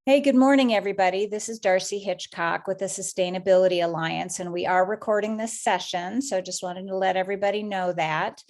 Hey, good morning, everybody. This is Darcy Hitchcock with the Sustainability Alliance, and we are recording this session. So just wanted to let everybody know that.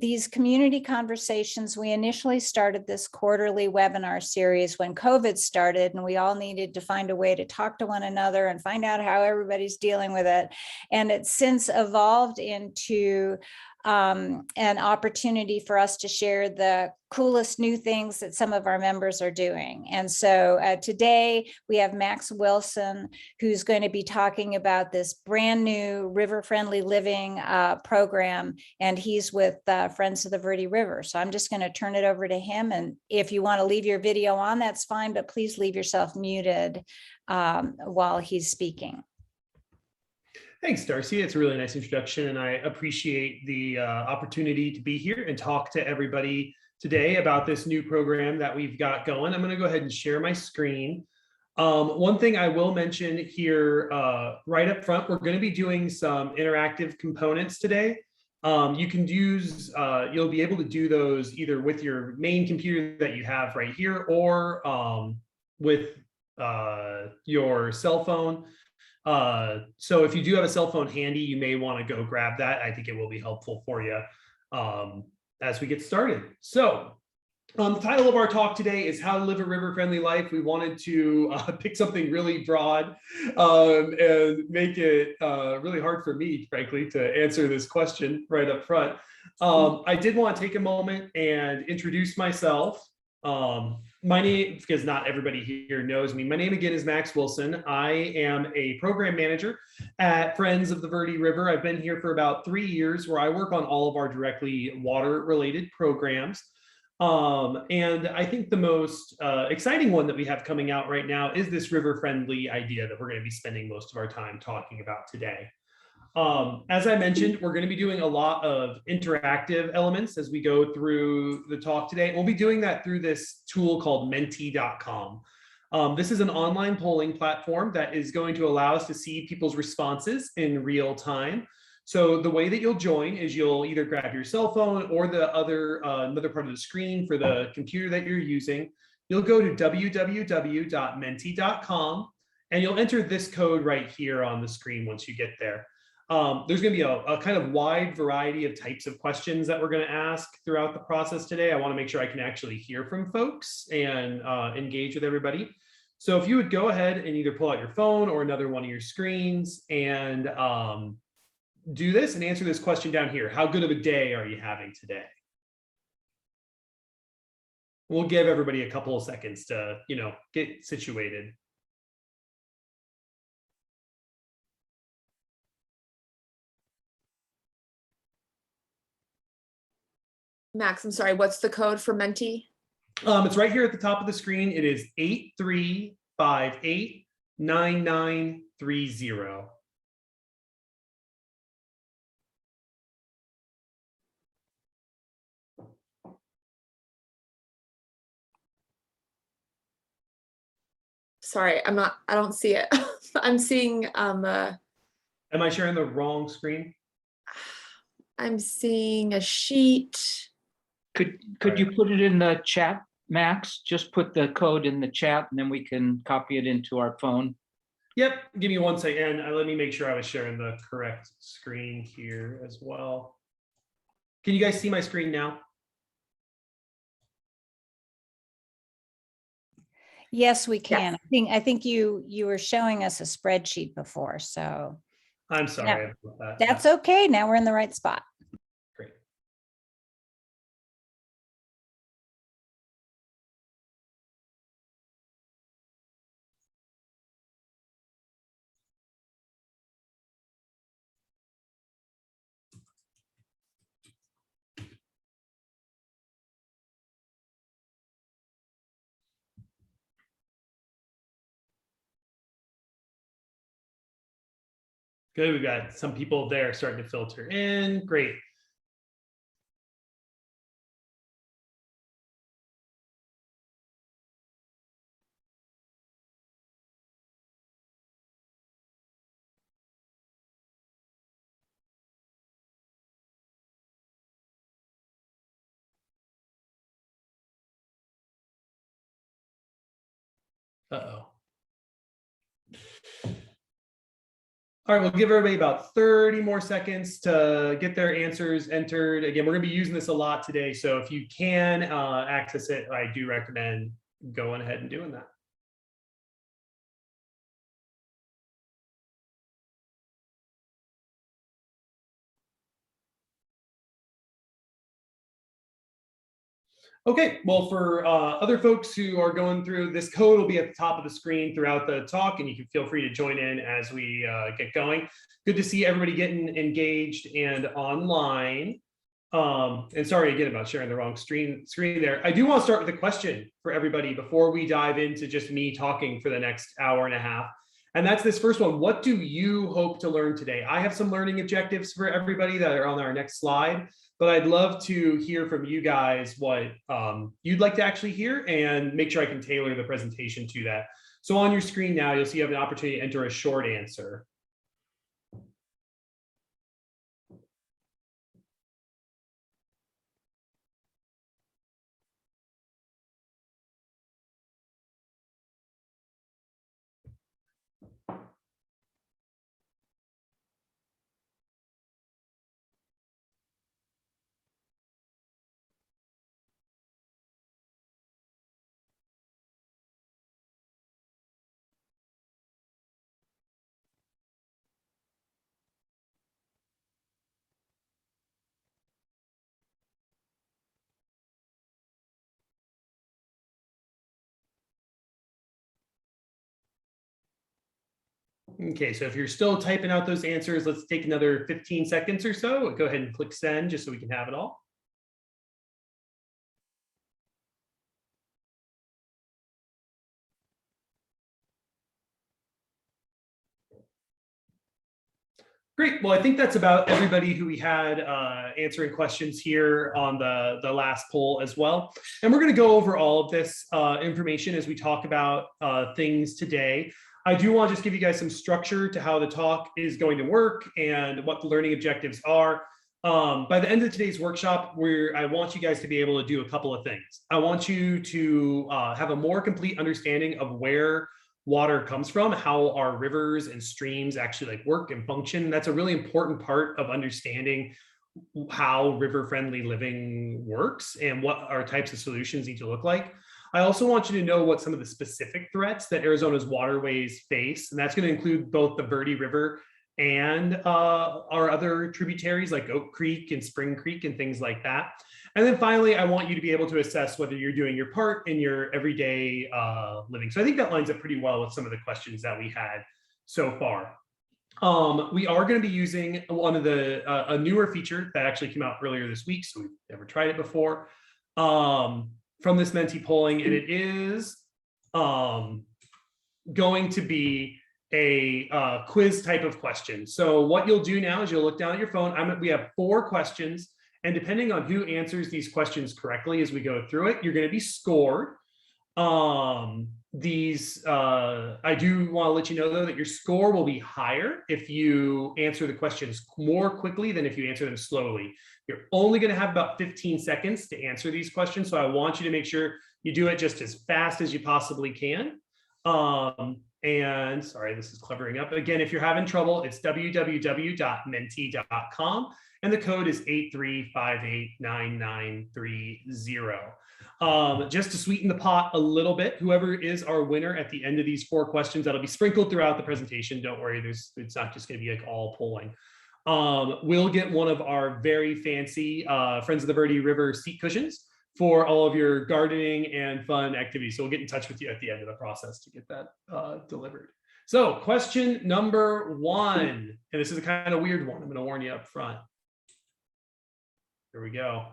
These community conversations, we initially started this quarterly webinar series when COVID started, and we all needed to find a way to talk to one another and find out how everybody's dealing with it. And it's since evolved into an opportunity for us to share the coolest new things that some of our members are doing. And so today we have Max Wilson, who's going to be talking about this brand new river-friendly living program, and he's with Friends of the Verde River. So I'm just going to turn it over to him. And if you want to leave your video on, that's fine, but please leave yourself muted while he's speaking. Thanks, Darcy. It's a really nice introduction, and I appreciate the opportunity to be here and talk to everybody today about this new program that we've got going. I'm going to go ahead and share my screen. One thing I will mention here right up front, we're going to be doing some interactive components today. You can use, you'll be able to do those either with your main computer that you have right here or with your cell phone. So if you do have a cell phone handy, you may want to go grab that. I think it will be helpful for you as we get started. So the title of our talk today is How to Live a River-Friendly Life. We wanted to pick something really broad and make it really hard for me, frankly, to answer this question right up front. I did want to take a moment and introduce myself. My name, because not everybody here knows me, my name again is Max Wilson. I am a program manager at Friends of the Verde River. I've been here for about 3 years, where I work on all of our directly water related programs. And I think the most exciting one that we have coming out right now is this river friendly idea that we're going to be spending most of our time talking about today. As I mentioned, we're going to be doing a lot of interactive elements as we go through the talk today. We'll be doing that through this tool called Menti.com. This is an online polling platform that is going to allow us to see people's responses in real time. So the way that you'll join is you'll either grab your cell phone or the other another part of the screen for the computer that you're using. You'll go to www.menti.com and you'll enter this code right here on the screen once you get there. There's going to be a kind of wide variety of types of questions that we're going to ask throughout the process today. I want to make sure I can actually hear from folks and engage with everybody. So if you would go ahead and either pull out your phone or another one of your screens and do this and answer this question down here. How good of a day are you having today? We'll give everybody a couple of seconds to, get situated. Max, I'm sorry, what's the code for Menti? It's right here at the top of the screen. It is 83589930. Sorry, I don't see it. I'm seeing Am I sharing the wrong screen? I'm seeing a sheet. Could you put it in the chat, Max? Just put the code in the chat and then we can copy it into our phone. Yep, give me 1 second. Let me make sure I was sharing the correct screen here as well. Can you guys see my screen now? Yes, we can. Yes. I think you were showing us a spreadsheet before, so I'm sorry about that. That's okay. Now we're in the right spot. Great. Good, we've got some people there starting to filter in. Great. Uh-oh. All right, we'll give everybody about 30 more seconds to get their answers entered. Again, we're going to be using this a lot today, so if you can access it, I do recommend going ahead and doing that. Okay, well, for other folks who are going through, this code will be at the top of the screen throughout the talk, and you can feel free to join in as we get going. Good to see everybody getting engaged and online. And sorry again about sharing the wrong screen there. I do want to start with a question for everybody before we dive into just me talking for the next hour and a half. And that's this first one. What do you hope to learn today? I have some learning objectives for everybody that are on our next slide, but I'd love to hear from you guys what you'd like to actually hear and make sure I can tailor the presentation to that. So on your screen now, you'll see you have an opportunity to enter a short answer. Okay, so if you're still typing out those answers, let's take another 15 seconds or so. Go ahead and click send just so we can have it all. Great. Well, I think that's about everybody who we had answering questions here on the last poll as well. And we're going to go over all of this information as we talk about things today. I do want to just give you guys some structure to how the talk is going to work and what the learning objectives are. By the end of today's workshop, I want you guys to be able to do a couple of things. I want you to have a more complete understanding of where water comes from, how our rivers and streams actually like work and function. That's a really important part of understanding how river-friendly living works and what our types of solutions need to look like. I also want you to know what some of the specific threats that Arizona's waterways face, and that's going to include both the Verde River and our other tributaries like Oak Creek and Spring Creek and things like that. And then finally, I want you to be able to assess whether you're doing your part in your everyday living. So I think that lines up pretty well with some of the questions that we had so far. We are going to be using one of a newer feature that actually came out earlier this week, so we've never tried it before, from this Menti polling, and it is going to be a quiz type of question. So what you'll do now is you'll look down at your phone. We have 4 questions. And depending on who answers these questions correctly as we go through it, you're going to be scored. I do want to let you know, though, that your score will be higher if you answer the questions more quickly than if you answer them slowly. You're only going to have about 15 seconds to answer these questions. So I want you to make sure you do it just as fast as you possibly can. And sorry, this is cluttering up. Again, if you're having trouble, it's www.menti.com. And the code is 83589930. Just to sweeten the pot a little bit, whoever is our winner at the end of these 4 questions, that'll be sprinkled throughout the presentation. Don't worry, it's not just going to be like all polling. We'll get one of our very fancy Friends of the Verde River seat cushions for all of your gardening and fun activities. So we'll get in touch with you at the end of the process to get that delivered. So question number 1, and this is a kind of weird one. I'm going to warn you up front. Here we go.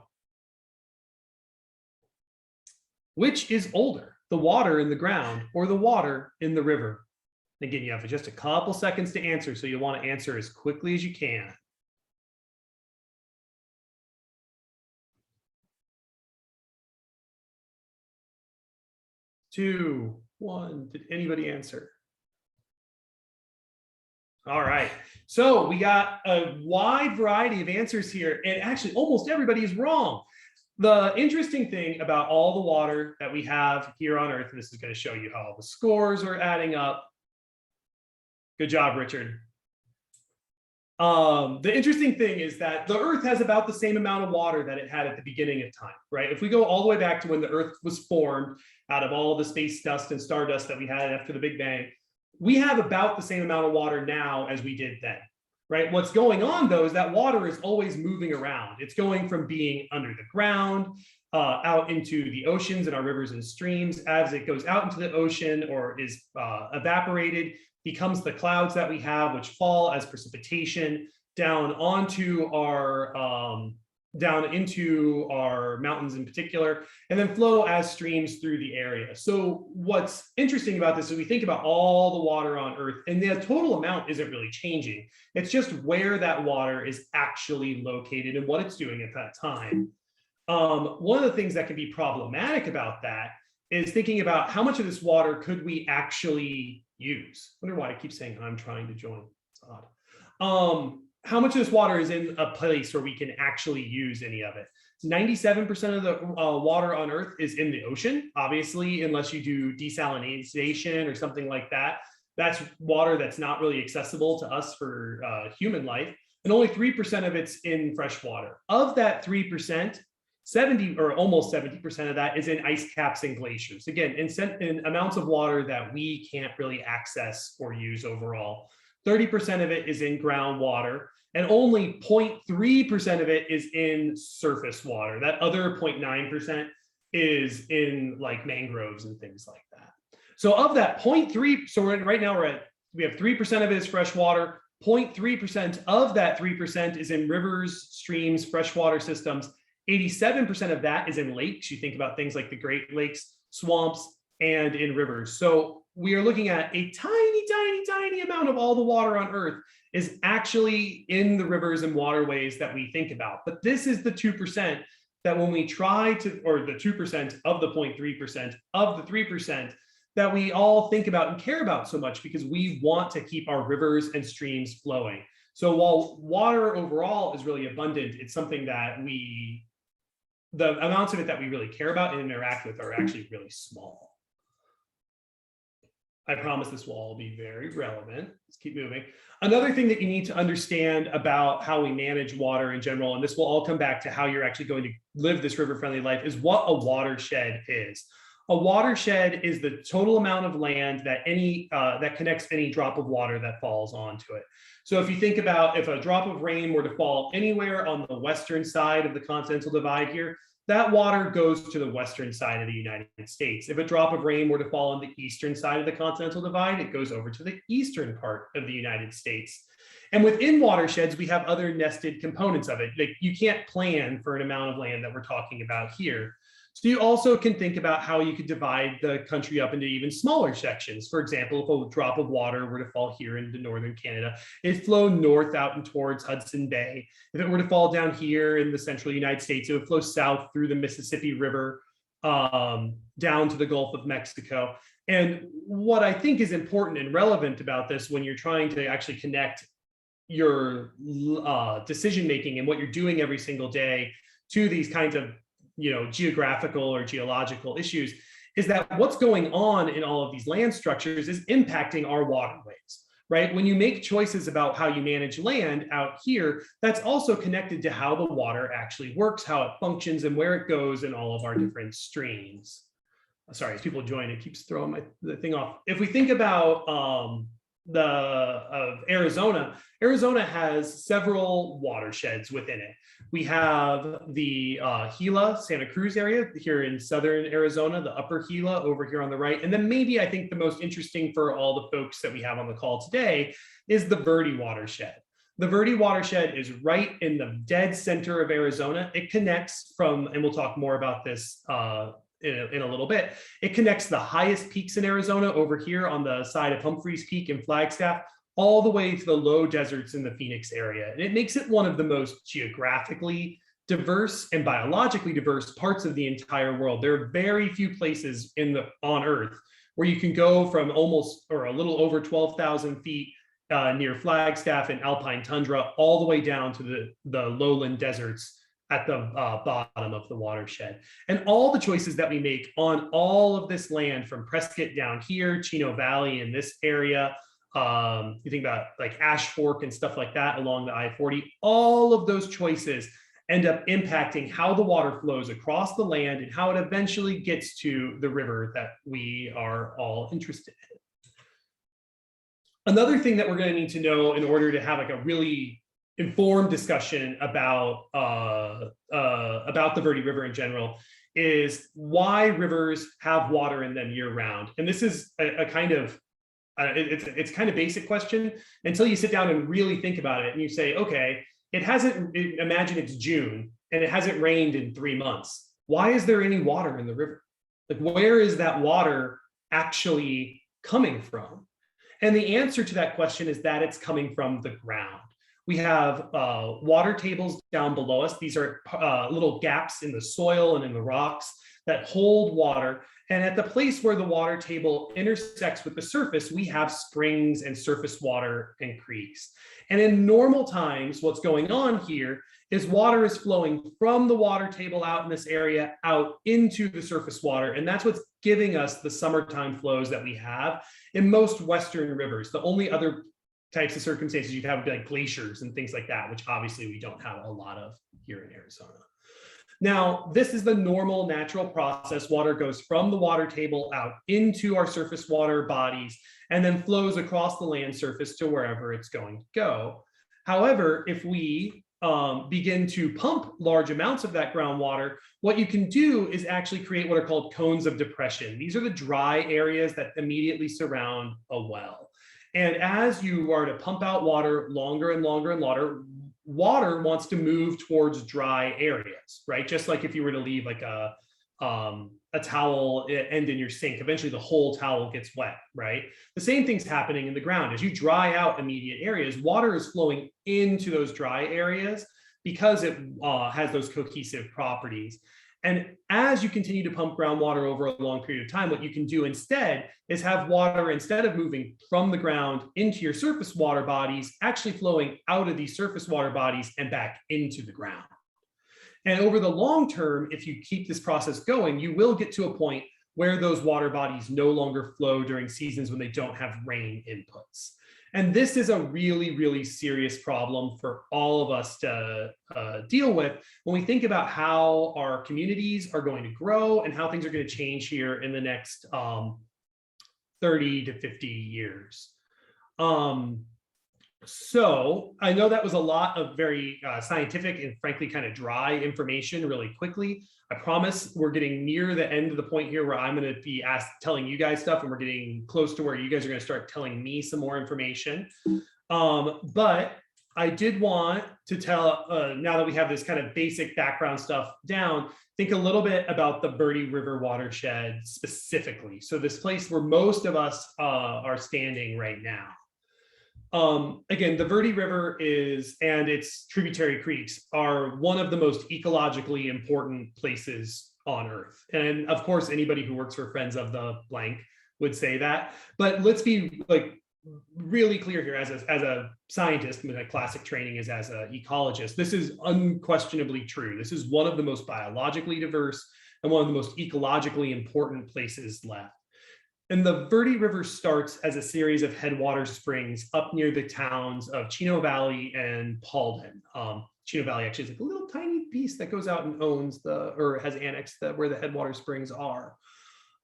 Which is older, the water in the ground or the water in the river? Again, you have just a couple seconds to answer, so you want to answer as quickly as you can. 2, 1. Did anybody answer? All right, so we got a wide variety of answers here, and actually almost everybody is wrong. The interesting thing about all the water that we have here on Earth, and this is going to show you how all the scores are adding up. Good job, Richard. The interesting thing is that the Earth has about the same amount of water that it had at the beginning of time, right? If we go all the way back to when the Earth was formed out of all the space dust and stardust that we had after the Big Bang, we have about the same amount of water now as we did then, right? What's going on though is that water is always moving around. It's going from being under the ground out into the oceans and our rivers and streams. As it goes out into the ocean or is evaporated, becomes the clouds that we have, which fall as precipitation down onto our down into our mountains in particular, and then flow as streams through the area. So what's interesting about this is we think about all the water on Earth, and the total amount isn't really changing. It's just where that water is actually located and what it's doing at that time. One of the things that can be problematic about that is thinking about how much of this water could we actually use. I wonder why I keep saying I'm trying to join. It's odd. How much of this water is in a place where we can actually use any of it? 97% of the water on Earth is in the ocean, obviously, unless you do desalination or something like that. That's water that's not really accessible to us for human life. And only 3% of it's in fresh water. Of that 3%, 70 or almost 70% of that is in ice caps and glaciers. Again, in amounts of water that we can't really access or use overall. 30% of it is in groundwater, and only 0.3% of it is in surface water. That other 0.9% is in like mangroves and things like that. So of that 0.3, so right now we have 3% of it is fresh water. 0.3% of that 3% is in rivers, streams, freshwater systems. 87% of that is in lakes. You think about things like the Great Lakes, swamps, and in rivers. So we are looking at a tiny, tiny, tiny amount of all the water on Earth is actually in the rivers and waterways that we think about. But this is the 2% that when we try to, or the 2% of the 0.3% of the 3% that we all think about and care about so much because we want to keep our rivers and streams flowing. So while water overall is really abundant, it's something that the amounts of it that we really care about and interact with are actually really small. I promise this will all be very relevant. Let's keep moving. Another thing that you need to understand about how we manage water in general, and this will all come back to how you're actually going to live this river-friendly life, is what a watershed is. A watershed is the total amount of land that that connects any drop of water that falls onto it. So if you think about if a drop of rain were to fall anywhere on the western side of the continental divide here, that water goes to the western side of the United States. If a drop of rain were to fall on the eastern side of the continental divide, it goes over to the eastern part of the United States. And within watersheds, we have other nested components of it. Like you can't plan for an amount of land that we're talking about here. So you also can think about how you could divide the country up into even smaller sections. For example, if a drop of water were to fall here into northern Canada, it'd flow north out and towards Hudson Bay. If it were to fall down here in the central United States, it would flow south through the Mississippi River down to the Gulf of Mexico. And what I think is important and relevant about this when you're trying to actually connect your decision-making and what you're doing every single day to these kinds of geographical or geological issues is that what's going on in all of these land structures is impacting our waterways, right? When you make choices about how you manage land out here, that's also connected to how the water actually works, how it functions, and where it goes in all of our different streams. Sorry, as people join, it keeps throwing the thing off. If we think about Arizona, Arizona has several watersheds within it. We have the Gila, Santa Cruz area here in southern Arizona, the upper Gila over here on the right. And then maybe I think the most interesting for all the folks that we have on the call today is the Verde watershed. The Verde watershed is right in the dead center of Arizona. It connects from, and we'll talk more about this in a little bit, it connects the highest peaks in Arizona over here on the side of Humphreys Peak and Flagstaff, all the way to the low deserts in the Phoenix area. And it makes it one of the most geographically diverse and biologically diverse parts of the entire world. There are very few places on Earth where you can go from almost or a little over 12,000 feet near Flagstaff and alpine tundra all the way down to the lowland deserts at the bottom of the watershed. And all the choices that we make on all of this land, from Prescott down here, Chino Valley in this area, you think about like Ash Fork and stuff like that along the I-40, all of those choices end up impacting how the water flows across the land and how it eventually gets to the river that we are all interested in. Another thing that we're going to need to know in order to have like a really informed discussion about the Verde River in general is why rivers have water in them year round. And this is a kind of it's kind of basic question until you sit down and really think about it and you say, okay, imagine it's June and it hasn't rained in 3 months. Why is there any water in the river? Like, where is that water actually coming from? And the answer to that question is that it's coming from the ground. We have water tables down below us. These are little gaps in the soil and in the rocks that hold water. And at the place where the water table intersects with the surface, we have springs and surface water and creeks. And in normal times, what's going on here is water is flowing from the water table out in this area out into the surface water. And that's what's giving us the summertime flows that we have in most Western rivers. The only other types of circumstances you'd have would be like glaciers and things like that, which obviously we don't have a lot of here in Arizona. Now, this is the normal natural process. Water goes from the water table out into our surface water bodies and then flows across the land surface to wherever it's going to go. However, if we begin to pump large amounts of that groundwater, what you can do is actually create what are called cones of depression. These are the dry areas that immediately surround a well. And as you are to pump out water longer and longer and longer, water wants to move towards dry areas, right? Just like if you were to leave like a towel end in your sink, eventually the whole towel gets wet, right? The same thing's happening in the ground. As you dry out immediate areas, water is flowing into those dry areas because it has those cohesive properties. And as you continue to pump groundwater over a long period of time, what you can do instead is have water, instead of moving from the ground into your surface water bodies, actually flowing out of these surface water bodies and back into the ground. And over the long term, if you keep this process going, you will get to a point where those water bodies no longer flow during seasons when they don't have rain inputs. And this is a really, really serious problem for all of us to deal with when we think about how our communities are going to grow and how things are going to change here in the next 30 to 50 years. So I know that was a lot of very scientific and frankly kind of dry information really quickly. I promise we're getting near the end of the point here where I'm going to be telling you guys stuff, and we're getting close to where you guys are going to start telling me some more information. But I did want to tell, now that we have this kind of basic background stuff down, think a little bit about the Verde River watershed specifically. So this place where most of us are standing right now. Again, the Verde River and its tributary creeks are one of the most ecologically important places on Earth. And of course, anybody who works for Friends of the Blank would say that. But let's be like really clear here as a scientist. I mean, my classic training is as an ecologist. This is unquestionably true. This is one of the most biologically diverse and one of the most ecologically important places left. And the Verde River starts as a series of headwater springs up near the towns of Chino Valley and Paulden. Chino Valley actually is like a little tiny piece that goes out and has annexed where the headwater springs are.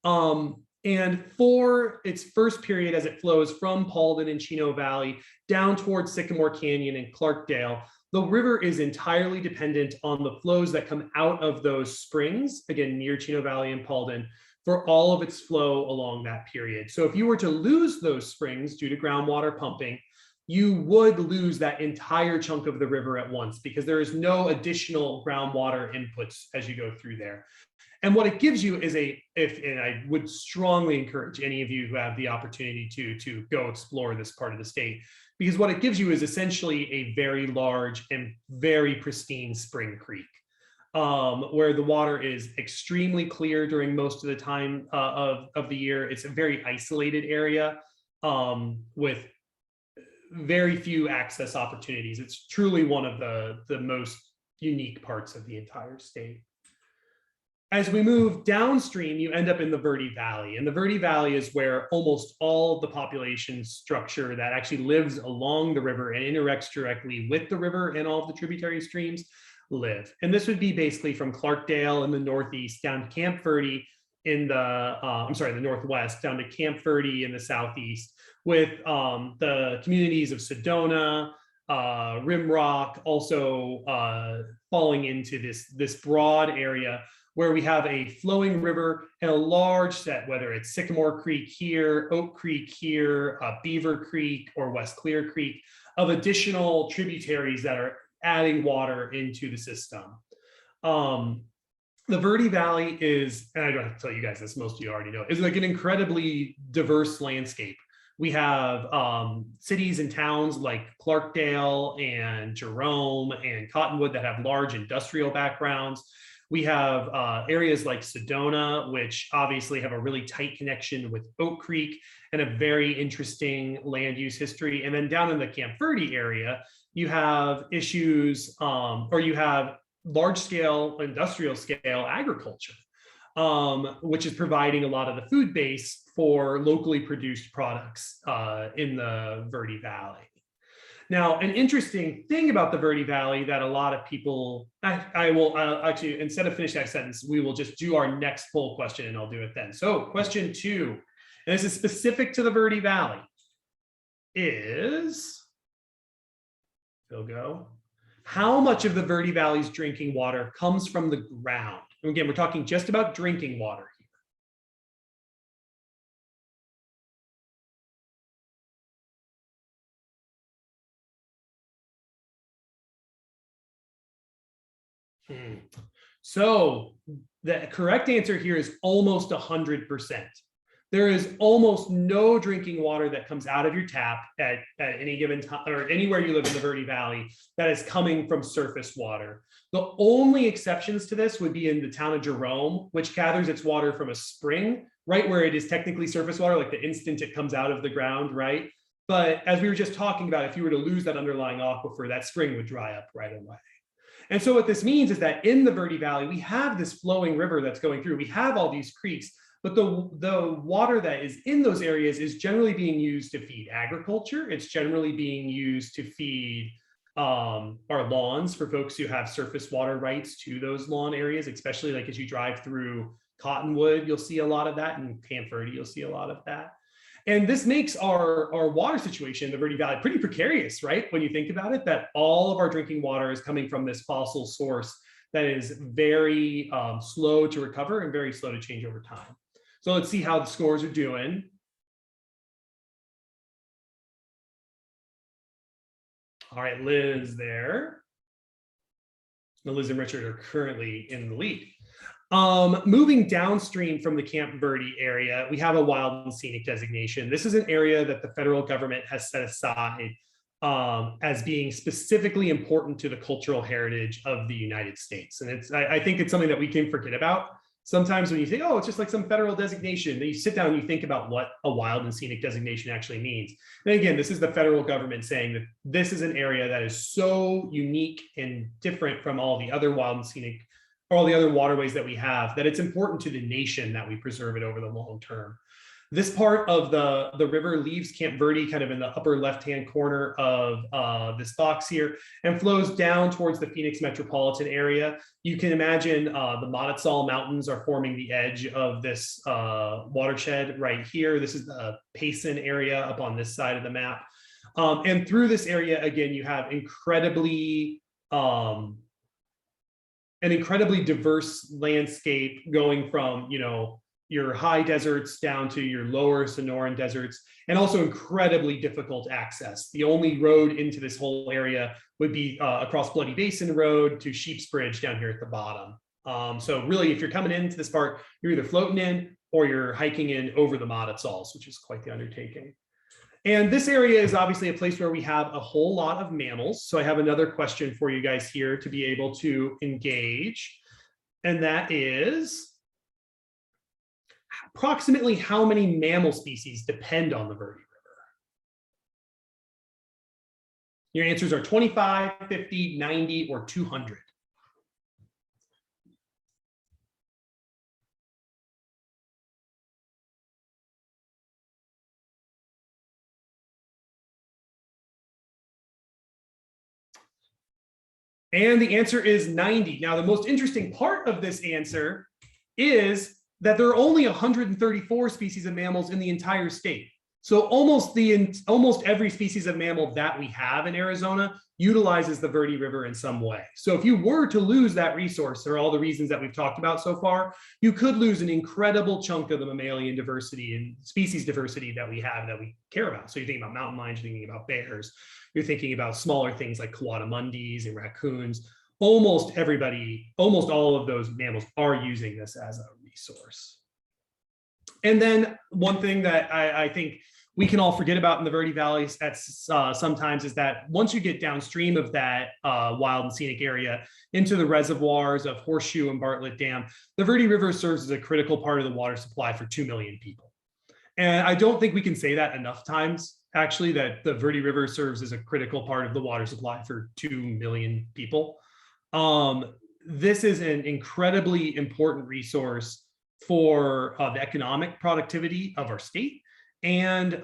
And for its first period, as it flows from Paulden and Chino Valley down towards Sycamore Canyon and Clarkdale, the river is entirely dependent on the flows that come out of those springs, again, near Chino Valley and Paulden, for all of its flow along that period. So if you were to lose those springs due to groundwater pumping, you would lose that entire chunk of the river at once because there is no additional groundwater inputs as you go through there. And what it gives you is and I would strongly encourage any of you who have the opportunity to go explore this part of the state, because what it gives you is essentially a very large and very pristine spring creek. Where the water is extremely clear during most of the time of the year. It's a very isolated area with very few access opportunities. It's truly one of the most unique parts of the entire state. As we move downstream, you end up in the Verde Valley, and the Verde Valley is where almost all of the population structure that actually lives along the river and interacts directly with the river and all of the tributary streams live. And this would be basically from Clarkdale in the northeast down to Camp Verde in the northwest, down to Camp Verde in the southeast, with the communities of Sedona, Rimrock, also falling into this broad area where we have a flowing river and a large set, whether it's Sycamore Creek here, Oak Creek here, Beaver Creek, or West Clear Creek, of additional tributaries that are adding water into the system. The Verde Valley is, and I don't have to tell you guys this, most of you already know, is like an incredibly diverse landscape. We have cities and towns like Clarkdale and Jerome and Cottonwood that have large industrial backgrounds. We have areas like Sedona, which obviously have a really tight connection with Oak Creek and a very interesting land use history. And then down in the Camp Verde area, you have issues, or you have large scale, industrial scale agriculture, which is providing a lot of the food base for locally produced products in the Verde Valley. Now, an interesting thing about the Verde Valley that a lot of people, I will actually, instead of finish that sentence, we will just do our next poll question and I'll do it then. So question 2, and this is specific to the Verde Valley, is, Phil go, how much of the Verde Valley's drinking water comes from the ground? And again, we're talking just about drinking water here. So the correct answer here is almost 100%. There is almost no drinking water that comes out of your tap at any given time or anywhere you live in the Verde Valley that is coming from surface water. The only exceptions to this would be in the town of Jerome, which gathers its water from a spring, right where it is technically surface water, like the instant it comes out of the ground, right? But as we were just talking about, if you were to lose that underlying aquifer, that spring would dry up right away. And so what this means is that in the Verde Valley, we have this flowing river that's going through. We have all these creeks, but the water that is in those areas is generally being used to feed agriculture. It's generally being used to feed our lawns for folks who have surface water rights to those lawn areas, especially like as you drive through Cottonwood, you'll see a lot of that, and Camp Verde, you'll see a lot of that. And this makes our water situation in the Verde Valley pretty precarious, right? When you think about it, that all of our drinking water is coming from this fossil source that is very slow to recover and very slow to change over time. So let's see how the scores are doing. All right, Liz there. Now, Liz and Richard are currently in the lead. Moving downstream from the Camp Verde area, we have a wild and scenic designation. This is an area that the federal government has set aside as being specifically important to the cultural heritage of the United States. And I think it's something that we can forget about. Sometimes when you think, oh, it's just like some federal designation, then you sit down and you think about what a wild and scenic designation actually means. And again, this is the federal government saying that this is an area that is so unique and different from all the other wild and scenic, or all the other waterways that we have, that it's important to the nation that we preserve it over the long term. This part of the river leaves Camp Verde kind of in the upper left-hand corner of this box here and flows down towards the Phoenix metropolitan area. You can imagine the Montezal Mountains are forming the edge of this watershed right here. This is the Payson area up on this side of the map. And through this area, again, you have an incredibly diverse landscape going from, your high deserts down to your lower Sonoran deserts, and also incredibly difficult access. The only road into this whole area would be across Bloody Basin Road to Sheep's Bridge down here at the bottom. So really, if you're coming into this part, you're either floating in or you're hiking in over the Montezals, which is quite the undertaking. And this area is obviously a place where we have a whole lot of mammals. So I have another question for you guys here to be able to engage. And that is, approximately how many mammal species depend on the Verde River? Your answers are 25, 50, 90, or 200. And the answer is 90. Now, the most interesting part of this answer is that there are only 134 species of mammals in the entire state. So almost every species of mammal that we have in Arizona utilizes the Verde River in some way. So if you were to lose that resource for all the reasons that we've talked about so far, you could lose an incredible chunk of the mammalian diversity and species diversity that we have that we care about. So you're thinking about mountain lions, you're thinking about bears, you're thinking about smaller things like coatimundis and raccoons. Almost all of those mammals are using this as a resource. And then one thing that I think we can all forget about in the Verde Valley sometimes is that once you get downstream of that wild and scenic area into the reservoirs of Horseshoe and Bartlett Dam, the Verde River serves as a critical part of the water supply for 2 million people. And I don't think we can say that enough times, actually, that the Verde River serves as a critical part of the water supply for 2 million people. This is an incredibly important resource for the economic productivity of our state and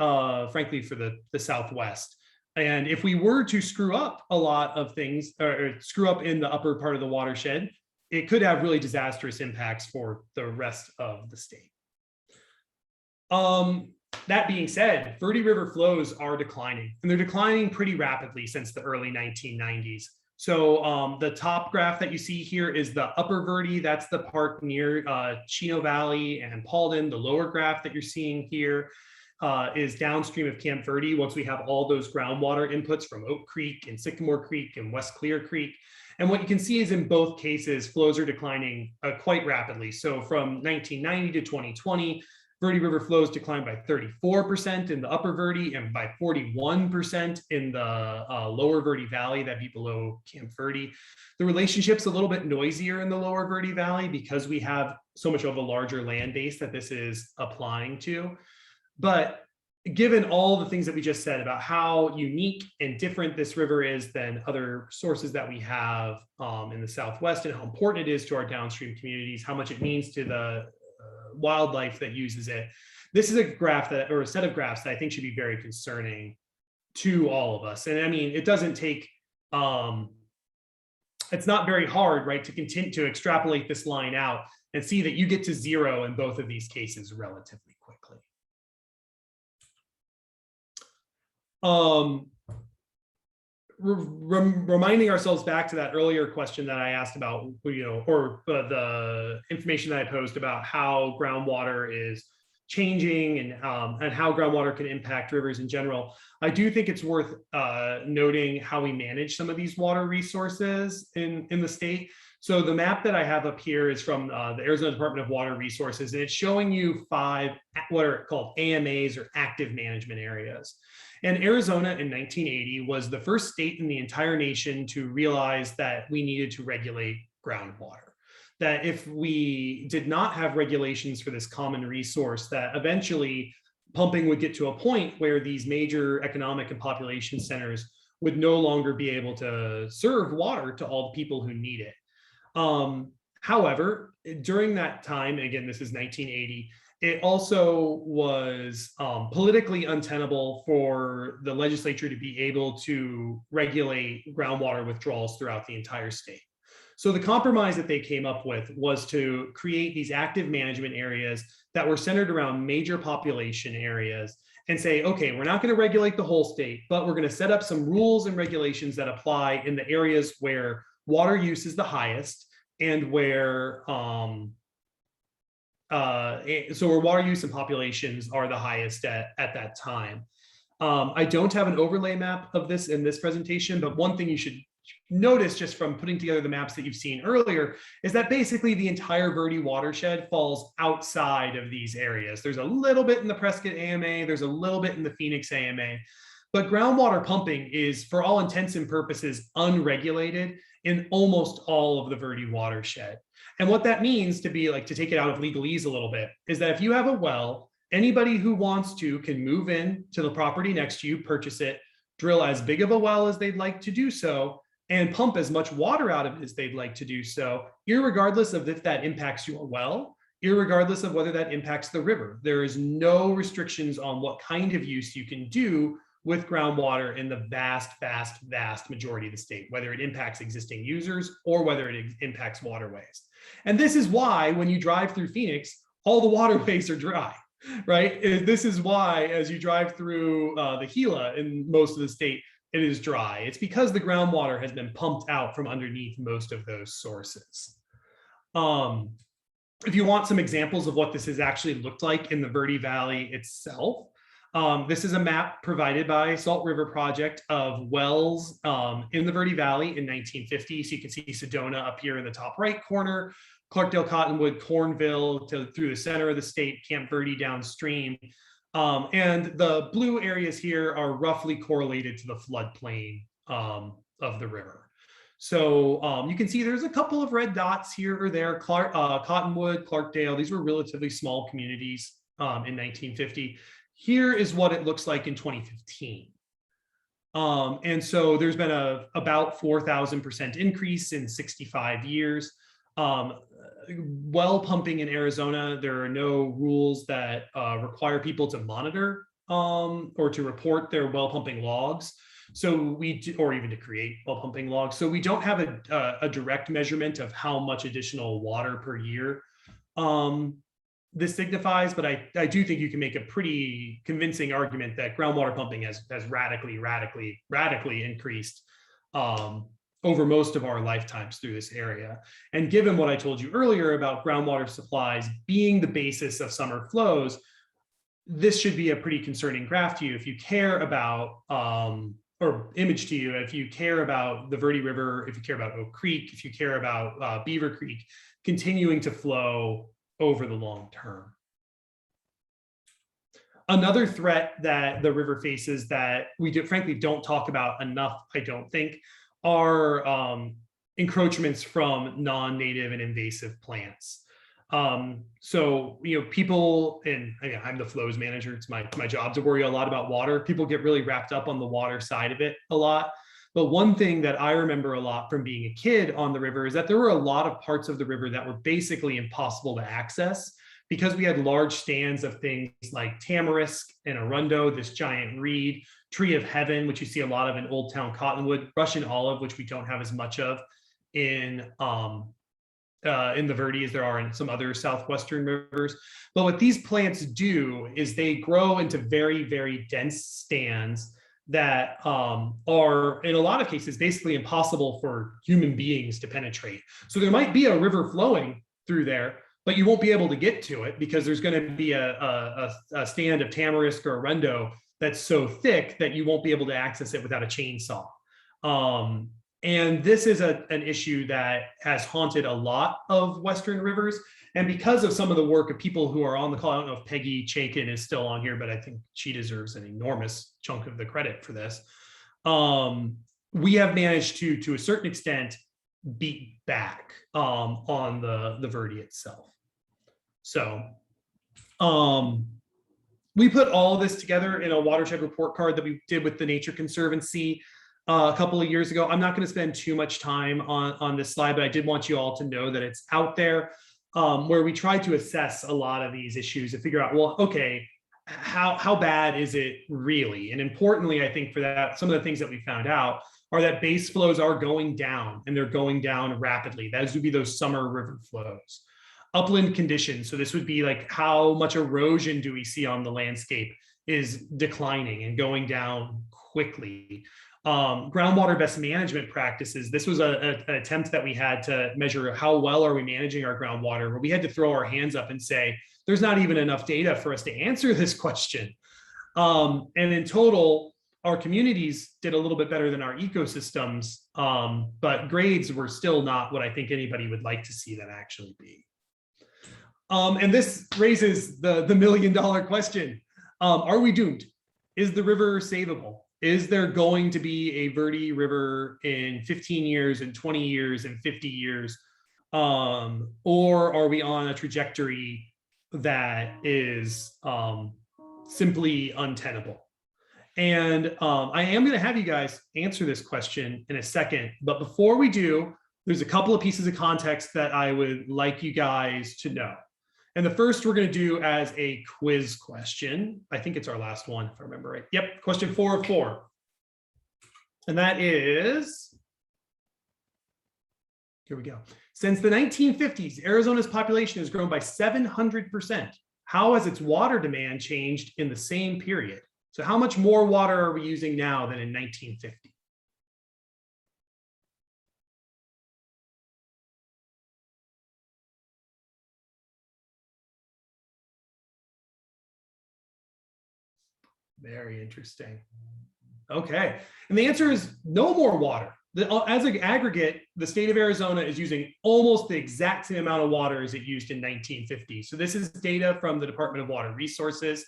frankly for the Southwest. And if we were to screw up a lot of things or screw up in the upper part of the watershed, it could have really disastrous impacts for the rest of the state. That being said, Verde River flows are declining, and they're declining pretty rapidly since the early 1990s. So the top graph that you see here is the upper Verde. That's the part near Chino Valley and Paulden. The lower graph that you're seeing here is downstream of Camp Verde once we have all those groundwater inputs from Oak Creek and Sycamore Creek and West Clear Creek. And what you can see is in both cases, flows are declining quite rapidly. So from 1990 to 2020, Verde River flows declined by 34% in the upper Verde and by 41% in the lower Verde Valley, that'd be below Camp Verde. The relationship's a little bit noisier in the lower Verde Valley because we have so much of a larger land base that this is applying to. But given all the things that we just said about how unique and different this river is than other sources that we have in the Southwest and how important it is to our downstream communities, how much it means to the wildlife that uses it. This is a graph that, or a set of graphs that I think should be very concerning to all of us. And I mean, it doesn't take, it's not very hard, right, to continue to extrapolate this line out and see that you get to 0 in both of these cases relatively quickly. Reminding ourselves back to that earlier question that I asked about, or the information that I posed about how groundwater is changing and how groundwater can impact rivers in general. I do think it's worth noting how we manage some of these water resources in the state. So the map that I have up here is from the Arizona Department of Water Resources, and it's showing you 5 what are called AMAs, or active management areas. And Arizona in 1980 was the first state in the entire nation to realize that we needed to regulate groundwater. That if we did not have regulations for this common resource, that eventually pumping would get to a point where these major economic and population centers would no longer be able to serve water to all the people who need it. However, during that time, again, this is 1980, it also was politically untenable for the legislature to be able to regulate groundwater withdrawals throughout the entire state. So the compromise that they came up with was to create these active management areas that were centered around major population areas and say, okay, we're not going to regulate the whole state, but we're going to set up some rules and regulations that apply in the areas where water use is the highest and where so where water use and populations are the highest at that time. I don't have an overlay map of this in this presentation, but one thing you should notice just from putting together the maps that you've seen earlier is that basically the entire Verde watershed falls outside of these areas. There's a little bit in the Prescott AMA, there's a little bit in the Phoenix AMA, but groundwater pumping is, for all intents and purposes, unregulated in almost all of the Verde watershed. And what that means, to take it out of legalese a little bit, is that if you have a well, anybody who wants to can move in to the property next to you, purchase it, drill as big of a well as they'd like to do so, and pump as much water out of it as they'd like to do so, irregardless of if that impacts your well, irregardless of whether that impacts the river. There is no restrictions on what kind of use you can do with groundwater in the vast majority of the state, whether it impacts existing users or whether it impacts waterways. And this is why when you drive through Phoenix, all the waterways are dry, right? This is why as you drive through the Gila in most of the state, it is dry. It's because the groundwater has been pumped out from underneath most of those sources. If you want some examples of what this has actually looked like in the Verde Valley itself, this is a map provided by Salt River Project of wells in the Verde Valley in 1950. So you can see Sedona up here in the top right corner, Clarkdale, Cottonwood, Cornville through the center of the state, Camp Verde downstream. And the blue areas here are roughly correlated to the floodplain of the river. So you can see there's a couple of red dots here or there. Cottonwood, Clarkdale, these were relatively small communities in 1950. Here is what it looks like in 2015. And so there's been about 4,000% increase in 65 years. Well pumping in Arizona, there are no rules that require people to monitor or to report their well pumping logs. So or even to create well pumping logs. So we don't have a direct measurement of how much additional water per year this signifies, but I do think you can make a pretty convincing argument that groundwater pumping has radically increased over most of our lifetimes through this area. And given what I told you earlier about groundwater supplies being the basis of summer flows, this should be a pretty concerning graph to you if you care about, or image to you, if you care about the Verde River, if you care about Oak Creek, if you care about Beaver Creek continuing to flow over the long term. Another threat that the river faces that we frankly don't talk about enough, I don't think, are encroachments from non-native and invasive plants. So, people, and I'm the flows manager, it's my job to worry a lot about water. People get really wrapped up on the water side of it a lot. But one thing that I remember a lot from being a kid on the river is that there were a lot of parts of the river that were basically impossible to access because we had large stands of things like tamarisk and arundo, this giant reed, tree of heaven, which you see a lot of in Old Town Cottonwood, Russian olive, which we don't have as much of in the Verde as there are in some other southwestern rivers. But what these plants do is they grow into very, very dense stands that are, in a lot of cases, basically impossible for human beings to penetrate. So there might be a river flowing through there, but you won't be able to get to it because there's going to be a stand of tamarisk or arundo that's so thick that you won't be able to access it without a chainsaw. And this is an issue that has haunted a lot of Western rivers. And because of some of the work of people who are on the call, I don't know if Peggy Chaikin is still on here, but I think she deserves an enormous chunk of the credit for this. We have managed to a certain extent, beat back on the Verde itself. So we put all of this together in a watershed report card that we did with the Nature Conservancy a couple of years ago. I'm not going to spend too much time on this slide, but I did want you all to know that it's out there, where we tried to assess a lot of these issues and figure out, well, okay, how bad is it really? And importantly, I think for that, some of the things that we found out are that base flows are going down, and they're going down rapidly. Those would be those summer river flows. Upland conditions, so this would be like how much erosion do we see on the landscape, is declining and going down quickly. Groundwater best management practices. This was an attempt that we had to measure how well are we managing our groundwater, where we had to throw our hands up and say, there's not even enough data for us to answer this question. And in total, our communities did a little bit better than our ecosystems, but grades were still not what I think anybody would like to see them actually be. And this raises the $1 million question. Are we doomed? Is the river savable? Is there going to be a Verde River in 15 years and 20 years and 50 years? Or are we on a trajectory that is simply untenable? And I am going to have you guys answer this question in a second. But before we do, there's a couple of pieces of context that I would like you guys to know. And the first we're going to do as a quiz question. I think it's our last one, if I remember right. Yep, question 4 of 4. And that is, here we go. Since the 1950s, Arizona's population has grown by 700%. How has its water demand changed in the same period? So how much more water are we using now than in 1950? Very interesting. Okay, and the answer is no more water. As an aggregate, the state of Arizona is using almost the exact same amount of water as it used in 1950. So this is data from the Department of Water Resources.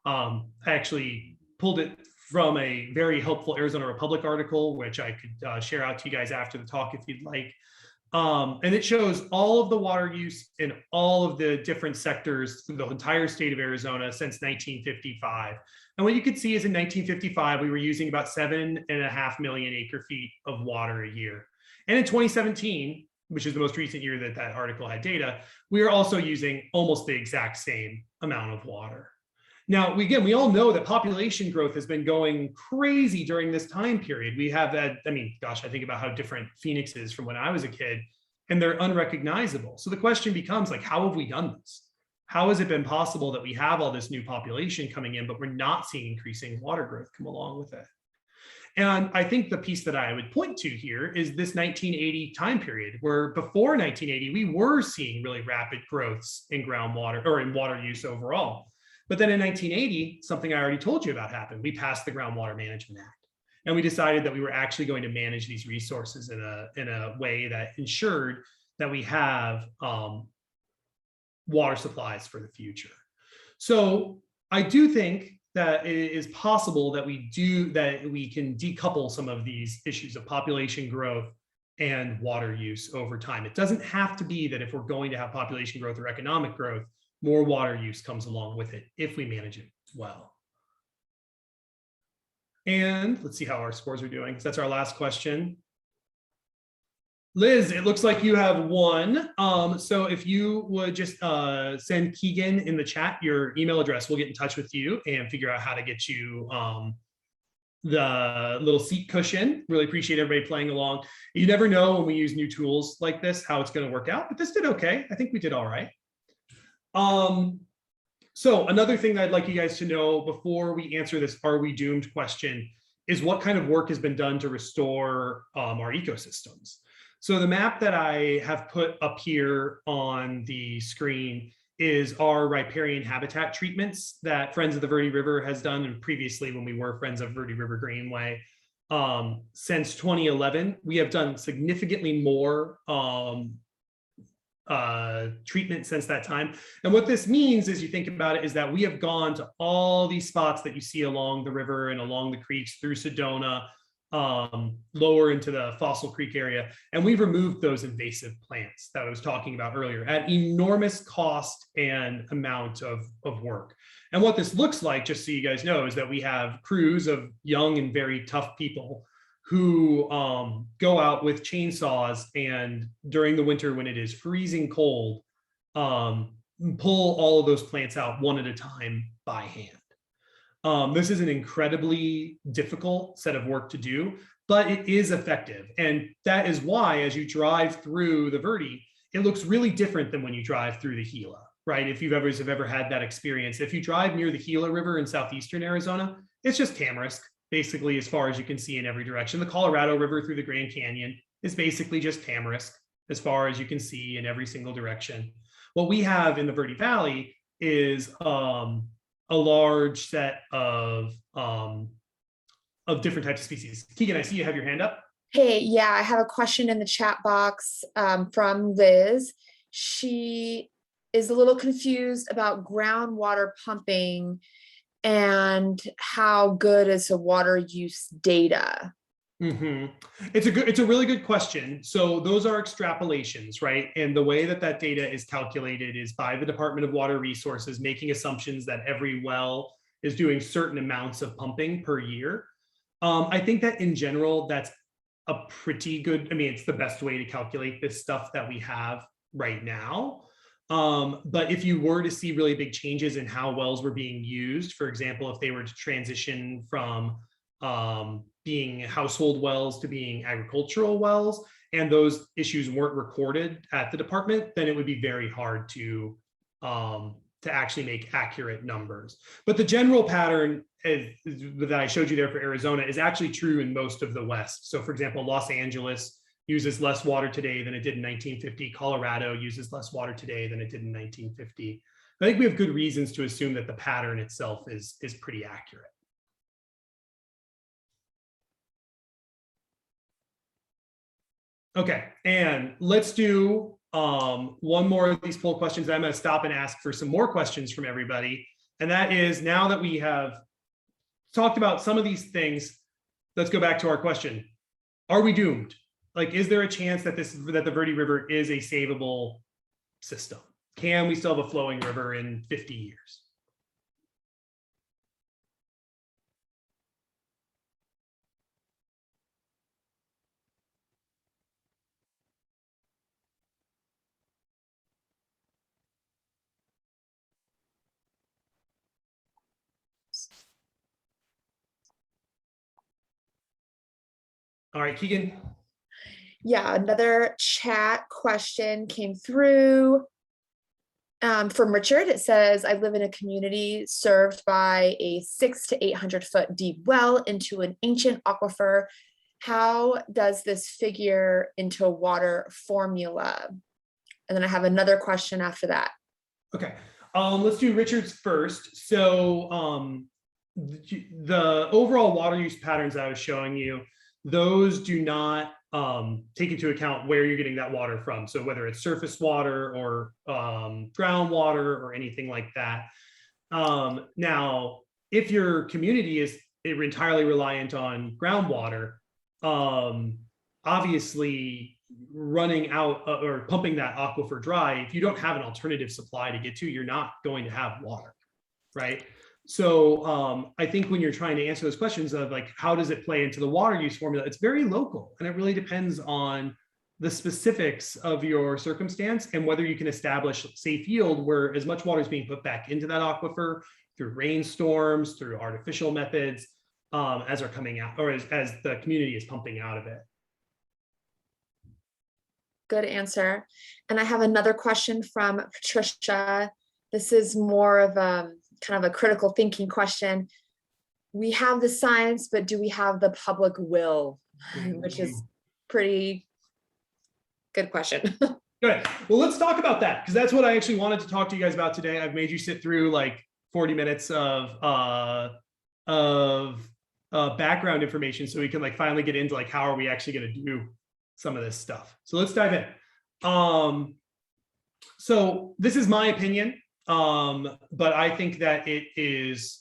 I actually pulled it from a very helpful Arizona Republic article, which I could share out to you guys after the talk if you'd like. And it shows all of the water use in all of the different sectors through the entire state of Arizona since 1955. And what you could see is in 1955, we were using about 7.5 million acre feet of water a year. And in 2017, which is the most recent year that that article had data, we are also using almost the exact same amount of water. Now, we all know that population growth has been going crazy during this time period. We have that, I mean, gosh, I think about how different Phoenix is from when I was a kid, and they're unrecognizable. So the question becomes like, how have we done this? How has it been possible that we have all this new population coming in, but we're not seeing increasing water growth come along with it? And I think the piece that I would point to here is this 1980 time period, where before 1980, we were seeing really rapid growths in groundwater or in water use overall. But then in 1980, something I already told you about happened. We passed the Groundwater Management Act, and we decided that we were actually going to manage these resources in a way that ensured that we have water supplies for the future. So I do think that it is possible that we can decouple some of these issues of population growth and water use over time. It doesn't have to be that if we're going to have population growth or economic growth, more water use comes along with it if we manage it well. And let's see how our scores are doing, because that's our last question. Liz, it looks like you have won. So if you would just send Keegan in the chat your email address, we'll get in touch with you and figure out how to get you the little seat cushion. Really appreciate everybody playing along. You never know when we use new tools like this, how it's going to work out, but this did okay. I think we did all right. So another thing that I'd like you guys to know before we answer this "are we doomed" question is what kind of work has been done to restore our ecosystems. So the map that I have put up here on the screen is our riparian habitat treatments that Friends of the Verde River has done, and previously when we were Friends of Verde River Greenway. Since 2011, we have done significantly more treatment since that time. And what this means, as you think about it, is that we have gone to all these spots that you see along the river and along the creeks through Sedona, lower into the Fossil Creek area, and we've removed those invasive plants that I was talking about earlier at enormous cost and amount of work. And what this looks like, just so you guys know, is that we have crews of young and very tough people who go out with chainsaws and during the winter when it is freezing cold, pull all of those plants out one at a time by hand. This is an incredibly difficult set of work to do, but it is effective. And that is why, as you drive through the Verde, it looks really different than when you drive through the Gila, right? If you've ever had that experience. If you drive near the Gila River in southeastern Arizona, it's just tamarisk, basically, as far as you can see in every direction. The Colorado River through the Grand Canyon is basically just tamarisk, as far as you can see in every single direction. What we have in the Verde Valley is a large set of different types of species. Keegan, I see you have your hand up. Hey, yeah, I have a question in the chat box from Liz. She is a little confused about groundwater pumping and how good is the water use data? Mm-hmm. It's a really good question. So those are extrapolations, right? And the way that that data is calculated is by the Department of Water Resources, making assumptions that every well is doing certain amounts of pumping per year. I think that in general, that's a pretty good, I mean, it's the best way to calculate this stuff that we have right now. But if you were to see really big changes in how wells were being used, for example, if they were to transition from being household wells to being agricultural wells, and those issues weren't recorded at the department, then it would be very hard to actually make accurate numbers. But the general pattern that I showed you there for Arizona is actually true in most of the West. So for example, Los Angeles uses less water today than it did in 1950. Colorado uses less water today than it did in 1950. I think we have good reasons to assume that the pattern itself is pretty accurate. Okay, and let's do one more of these poll questions. I'm going to stop and ask for some more questions from everybody. And that is, now that we have talked about some of these things, let's go back to our question. Are we doomed? Like, is there a chance that that the Verde River is a savable system? Can we still have a flowing river in 50 years? All right, Keegan. Yeah, another chat question came through from Richard. It says, I live in a community served by a 600 to 800 foot deep well into an ancient aquifer. How does this figure into a water formula? And then I have another question after that. Okay, let's do Richard's first. So the overall water use patterns I was showing you, those do not take into account where you're getting that water from. So whether it's surface water or groundwater or anything like that. Now, if your community is entirely reliant on groundwater, obviously running out or pumping that aquifer dry, if you don't have an alternative supply to get to, you're not going to have water, right? So I think when you're trying to answer those questions of like, how does it play into the water use formula? It's very local, and it really depends on the specifics of your circumstance and whether you can establish safe yield where as much water is being put back into that aquifer through rainstorms, through artificial methods, as are coming out, or as the community is pumping out of it. Good answer. And I have another question from Patricia. This is more of a kind of a critical thinking question. We have the science, but do we have the public will? Which is pretty good question. Good. Well, let's talk about that, because that's what I actually wanted to talk to you guys about today. I've made you sit through like 40 minutes of background information so we can like finally get into like, how are we actually going to do some of this stuff? So let's dive in. So this is my opinion. But I think that it is,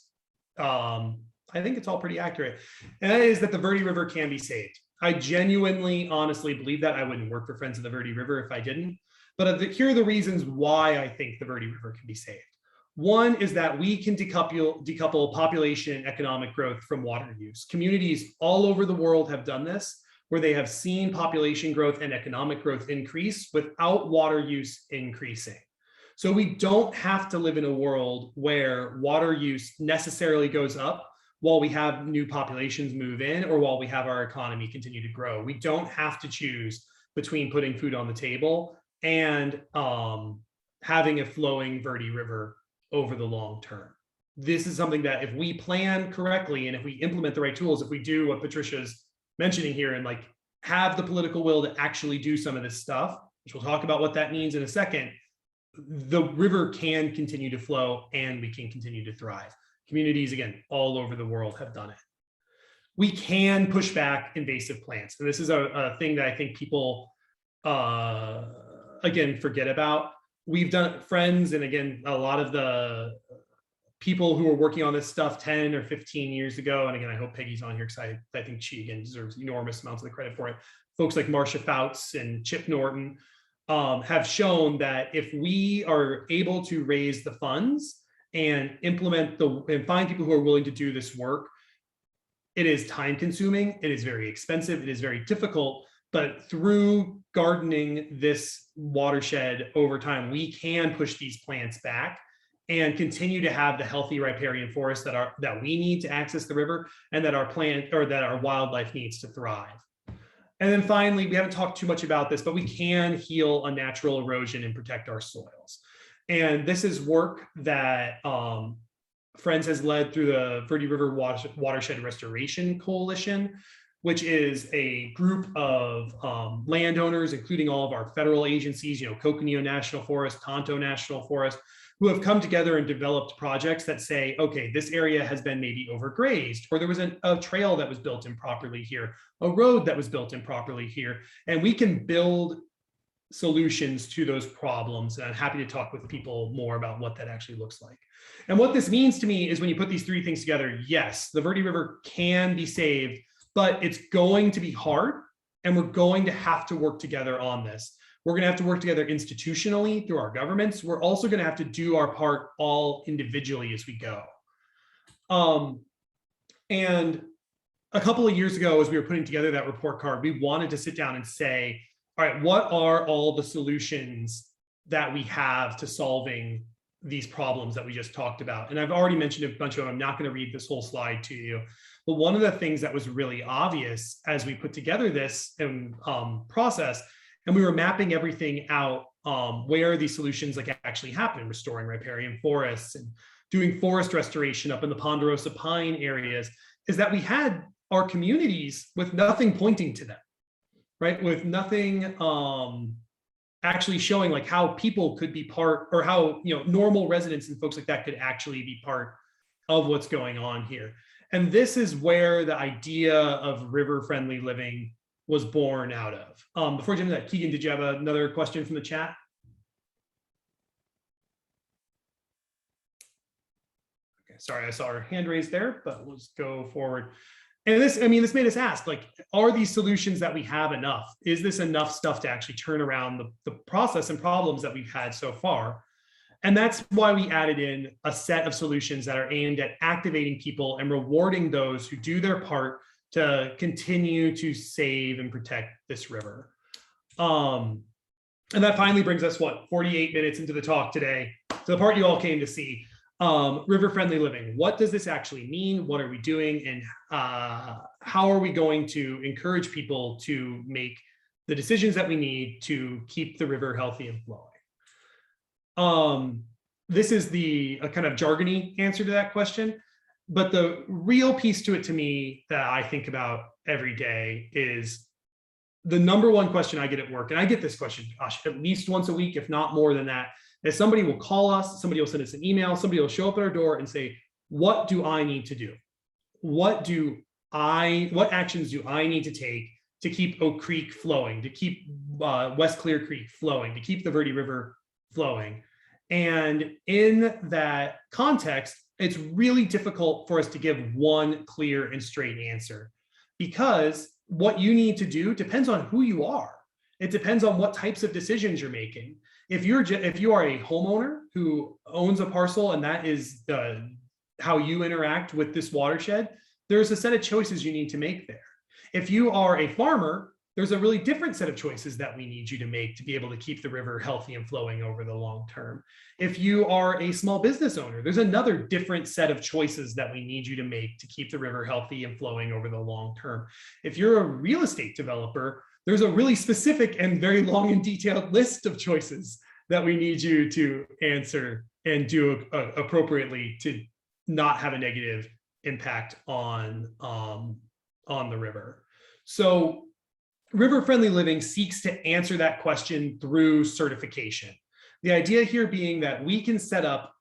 I think it's all pretty accurate. And that is that the Verde River can be saved. I genuinely, honestly believe that. I wouldn't work for Friends of the Verde River if I didn't. But here are the reasons why I think the Verde River can be saved. One is that we can decouple population and economic growth from water use. Communities all over the world have done this, where they have seen population growth and economic growth increase without water use increasing. So we don't have to live in a world where water use necessarily goes up while we have new populations move in or while we have our economy continue to grow. We don't have to choose between putting food on the table and having a flowing Verde River over the long term. This is something that if we plan correctly and if we implement the right tools, if we do what Patricia's mentioning here and like have the political will to actually do some of this stuff, which we'll talk about what that means in a second, the river can continue to flow and we can continue to thrive. Communities, again, all over the world have done it. We can push back invasive plants. And this is a thing that I think people, again, forget about. We've done Friends, and again, a lot of the people who were working on this stuff 10 or 15 years ago, and again, I hope Peggy's on here because I think she, again, deserves enormous amounts of the credit for it. Folks like Marcia Fouts and Chip Norton have shown that if we are able to raise the funds and implement and find people who are willing to do this work, it is time consuming, it is very expensive, it is very difficult, but through gardening this watershed over time, we can push these plants back and continue to have the healthy riparian forests that we need to access the river, and that our wildlife needs to thrive. And then finally, we haven't talked too much about this, but we can heal unnatural erosion and protect our soils. And this is work that Friends has led through the Verde River Watershed Restoration Coalition, which is a group of landowners, including all of our federal agencies, Coconino National Forest, Tonto National Forest, who have come together and developed projects that say, okay, this area has been maybe overgrazed, or there was a trail that was built improperly here, a road that was built improperly here, and we can build solutions to those problems. And I'm happy to talk with people more about what that actually looks like. And what this means to me is, when you put these three things together, yes, the Verde River can be saved, but it's going to be hard, and we're going to have to work together on this. We're going to have to work together institutionally through our governments. We're also going to have to do our part all individually as we go. And a couple of years ago, as we were putting together that report card, we wanted to sit down and say, all right, what are all the solutions that we have to solving these problems that we just talked about? And I've already mentioned a bunch of them. I'm not going to read this whole slide to you. But one of the things that was really obvious as we put together this process, and we were mapping everything out, where these solutions actually happen, restoring riparian forests and doing forest restoration up in the Ponderosa pine areas, is that we had our communities with nothing pointing to them, right? With nothing actually showing how people could be part, or how normal residents and folks like that could actually be part of what's going on here. And this is where the idea of river-friendly living was born out of. Before I jump into that, Keegan, did you have another question from the chat? Okay, sorry, I saw her hand raised there, but let's go forward. And this made us ask, are these solutions that we have enough? Is this enough stuff to actually turn around the process and problems that we've had so far? And that's why we added in a set of solutions that are aimed at activating people and rewarding those who do their part to continue to save and protect this river. And that finally brings us, 48 minutes into the talk today, to the part you all came to see. River-friendly living. What does this actually mean? What are we doing? And how are we going to encourage people to make the decisions that we need to keep the river healthy and flowing? This is the kind of jargony answer to that question. But the real piece to it, to me, that I think about every day is the number one question I get at work. And I get this question, gosh, at least once a week, if not more than that, is somebody will call us, somebody will send us an email, somebody will show up at our door and say, what do I need to do? What actions do I need to take to keep Oak Creek flowing, to keep West Clear Creek flowing, to keep the Verde River flowing? And in that context, it's really difficult for us to give one clear and straight answer, because what you need to do depends on who you are. It depends on what types of decisions you're making. If you are a homeowner who owns a parcel and that is how you interact with this watershed, there's a set of choices you need to make there. If you are a farmer, there's a really different set of choices that we need you to make to be able to keep the river healthy and flowing over the long term. If you are a small business owner, there's another different set of choices that we need you to make to keep the river healthy and flowing over the long term. If you're a real estate developer, there's a really specific and very long and detailed list of choices that we need you to answer and do appropriately to not have a negative impact on the river. So river-friendly living seeks to answer that question through certification. The idea here being that we can set up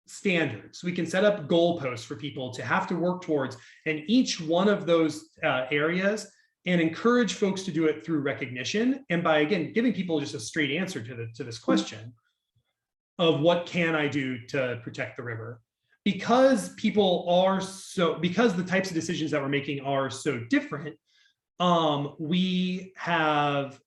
standards, we can set up goalposts for people to have to work towards in each one of those areas, and encourage folks to do it through recognition. And by, again, giving people just a straight answer to this question of what can I do to protect the river? Because because the types of decisions that we're making are so different, we have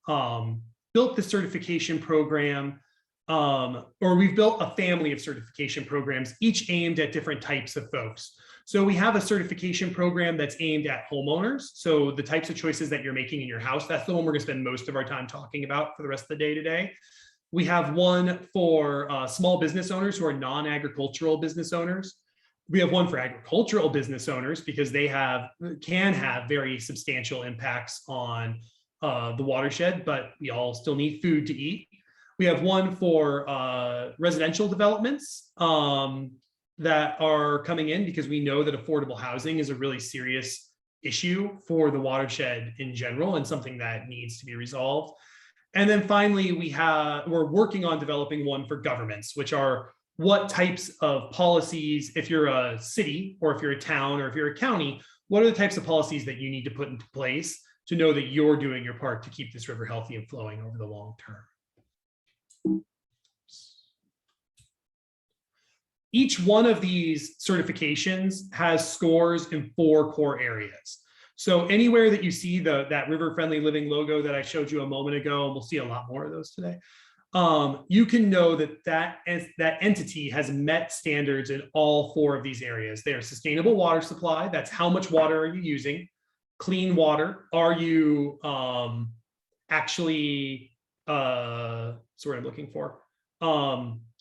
built the certification program, or we've built a family of certification programs, each aimed at different types of folks. So we have a certification program that's aimed at homeowners. So the types of choices that you're making in your house, that's the one we're going to spend most of our time talking about for the rest of the day today. We have one for small business owners who are non-agricultural business owners. We have one for agricultural business owners because they can have very substantial impacts on the watershed, but we all still need food to eat. We have one for residential developments that are coming in because we know that affordable housing is a really serious issue for the watershed in general and something that needs to be resolved. And then finally, we're working on developing one for governments, which are what types of policies, if you're a city or if you're a town or if you're a county, what are the types of policies that you need to put into place to know that you're doing your part to keep this river healthy and flowing over the long term. Each one of these certifications has scores in 4 core areas. So anywhere that you see that River Friendly Living logo that I showed you a moment ago, and we'll see a lot more of those today, you can know that entity has met standards in all 4 of these areas. They are sustainable water supply. That's how much water are you using? Clean water. Are you actually, that's what I'm looking for.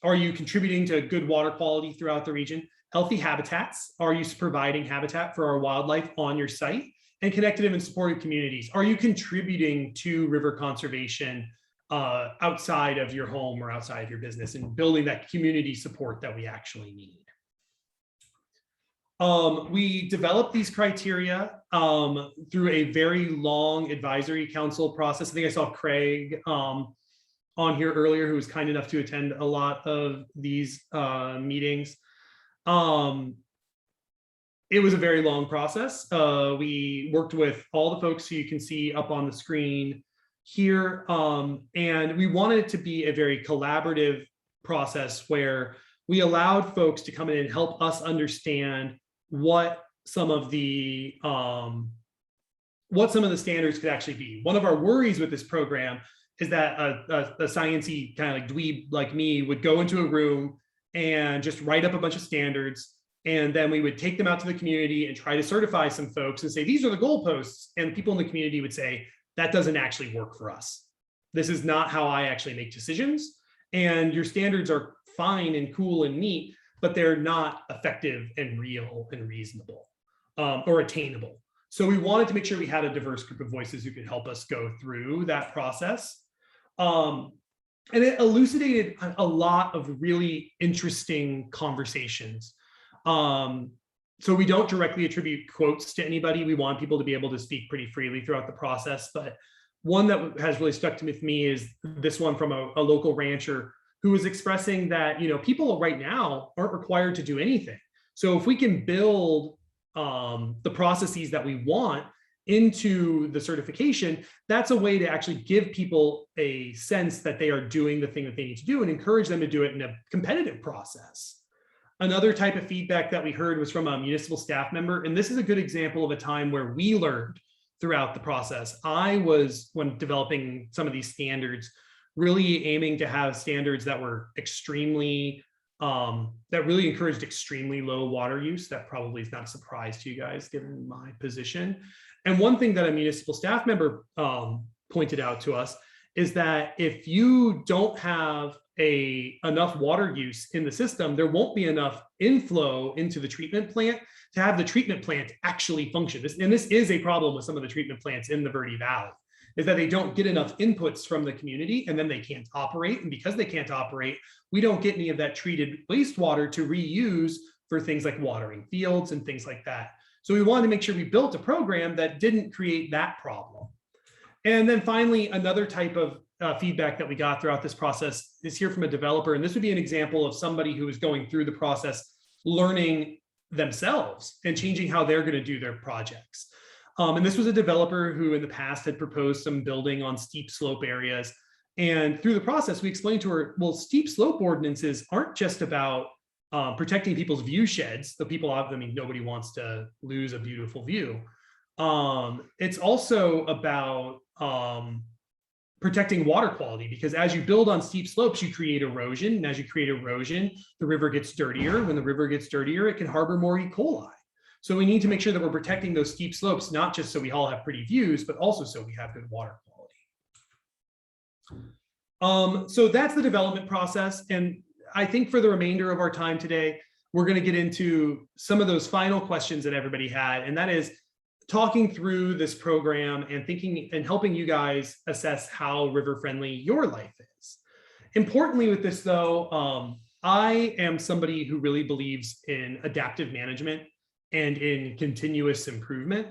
Are you contributing to good water quality throughout the region? Healthy habitats. Are you providing habitat for our wildlife on your site? And connected and supported communities. Are you contributing to river conservation outside of your home or outside of your business and building that community support that we actually need? We developed these criteria through a very long advisory council process. I think I saw Craig on here earlier, who was kind enough to attend a lot of these meetings. It was a very long process. We worked with all the folks who you can see up on the screen here. And we wanted it to be a very collaborative process where we allowed folks to come in and help us understand what some of the standards could actually be. One of our worries with this program is that a sciencey kind of like dweeb like me would go into a room and just write up a bunch of standards. And then we would take them out to the community and try to certify some folks and say, these are the goalposts. And people in the community would say, that doesn't actually work for us. This is not how I actually make decisions. And your standards are fine and cool and neat, but they're not effective and real and reasonable or attainable. So we wanted to make sure we had a diverse group of voices who could help us go through that process. And it elucidated a lot of really interesting conversations. So we don't directly attribute quotes to anybody. We want people to be able to speak pretty freely throughout the process. But one that has really stuck with me is this one from a local rancher who was expressing that, you know, people right now aren't required to do anything. So if we can build the processes that we want into the certification, that's a way to actually give people a sense that they are doing the thing that they need to do and encourage them to do it in a competitive process. Another type of feedback that we heard was from a municipal staff member, and this is a good example of a time where we learned throughout the process. I was, when developing some of these standards, really aiming to have standards that were extremely, that really encouraged extremely low water use. That probably is not a surprise to you guys, given my position. And one thing that a municipal staff member pointed out to us is that if you don't have enough water use in the system, there won't be enough inflow into the treatment plant to have the treatment plant actually function. This is a problem with some of the treatment plants in the Verde Valley, is that they don't get enough inputs from the community and then they can't operate. And because they can't operate, we don't get any of that treated wastewater to reuse for things like watering fields and things like that. So we wanted to make sure we built a program that didn't create that problem. And then finally, another type of feedback that we got throughout this process is here from a developer. And this would be an example of somebody who is going through the process, learning themselves and changing how they're going to do their projects. And this was a developer who in the past had proposed some building on steep slope areas. And through the process, we explained to her, well, steep slope ordinances aren't just about protecting people's view sheds. The people, I mean, nobody wants to lose a beautiful view. It's also about protecting water quality, because as you build on steep slopes, you create erosion. And as you create erosion, the river gets dirtier. When the river gets dirtier, it can harbor more E. coli. So we need to make sure that we're protecting those steep slopes, not just so we all have pretty views, but also so we have good water quality. So that's the development process. And I think for the remainder of our time today, we're going to get into some of those final questions that everybody had. And that is talking through this program and thinking and helping you guys assess how river friendly your life is. Importantly with this though, I am somebody who really believes in adaptive management and in continuous improvement.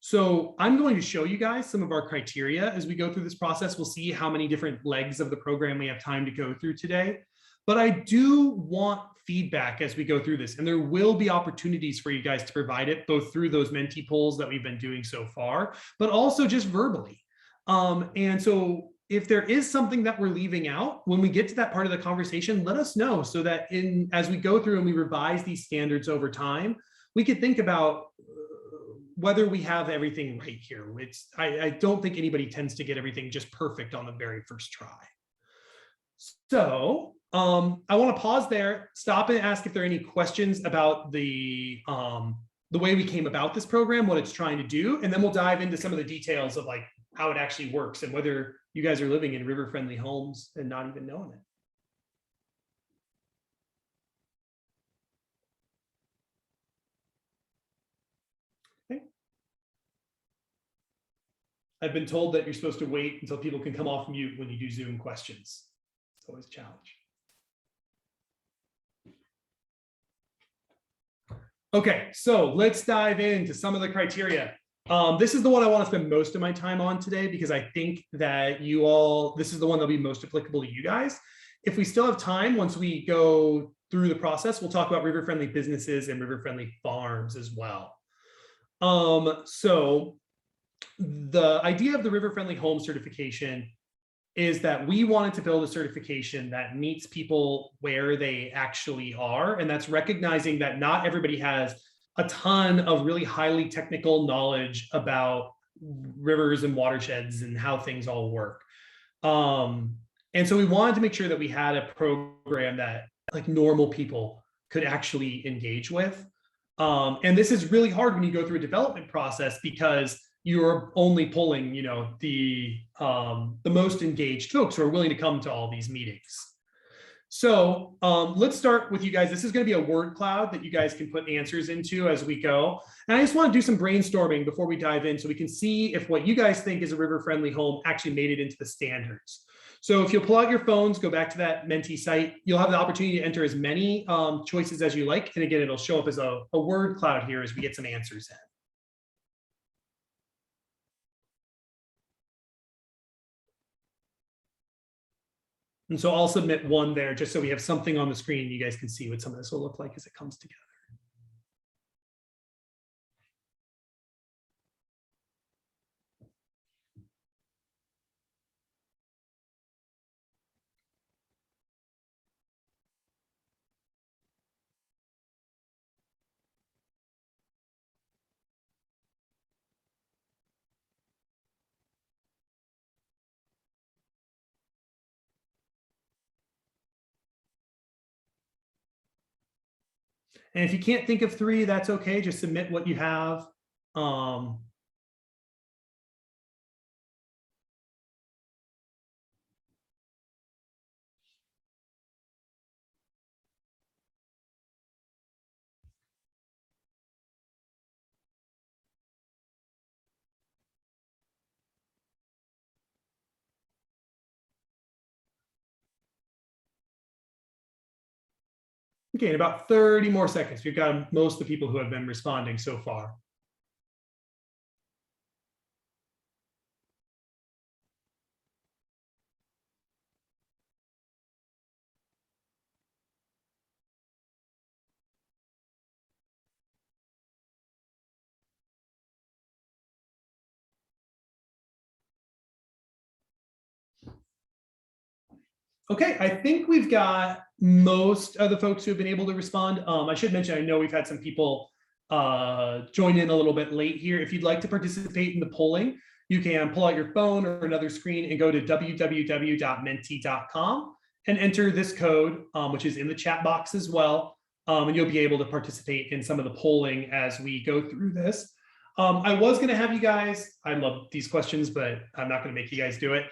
So I'm going to show you guys some of our criteria as we go through this process. We'll see how many different legs of the program we have time to go through today. But I do want feedback as we go through this, and there will be opportunities for you guys to provide it, both through those Menti polls that we've been doing so far, but also just verbally. And so if there is something that we're leaving out, when we get to that part of the conversation, let us know so that as we go through and we revise these standards over time, we could think about whether we have everything right here. I don't think anybody tends to get everything just perfect on the very first try. So I want to pause there, stop and ask if there are any questions about the way we came about this program, what it's trying to do, and then we'll dive into some of the details of like how it actually works and whether you guys are living in river-friendly homes and not even knowing it. Okay. I've been told that you're supposed to wait until people can come off mute when you do Zoom questions. It's always a challenge. Okay, so let's dive into some of the criteria. This is the one I want to spend most of my time on today because I think that this is the one that'll be most applicable to you guys. If we still have time, once we go through the process, we'll talk about river-friendly businesses and river-friendly farms as well. So the idea of the river-friendly home certification is that we wanted to build a certification that meets people where they actually are. And that's recognizing that not everybody has a ton of really highly technical knowledge about rivers and watersheds and how things all work. And so we wanted to make sure that we had a program that like normal people could actually engage with. And this is really hard when you go through a development process because you're only pulling, the most engaged folks who are willing to come to all these meetings. So let's start with you guys. This is going to be a word cloud that you guys can put answers into as we go. And I just want to do some brainstorming before we dive in so we can see if what you guys think is a river-friendly home actually made it into the standards. So if you'll pull out your phones, go back to that Menti site, you'll have the opportunity to enter as many choices as you like. And again, it'll show up as a word cloud here as we get some answers in. And so I'll submit one there just so we have something on the screen. You guys can see what some of this will look like as it comes together. And if you can't think of three, that's okay. Just submit what you have. Okay, in about 30 more seconds, we've got most of the people who have been responding so far. Okay, I think we've got most of the folks who have been able to respond. I should mention, I know we've had some people join in a little bit late here. If you'd like to participate in the polling, you can pull out your phone or another screen and go to www.menti.com and enter this code, which is in the chat box as well. And you'll be able to participate in some of the polling as we go through this. I was going to have you guys, I love these questions, but I'm not going to make you guys do it.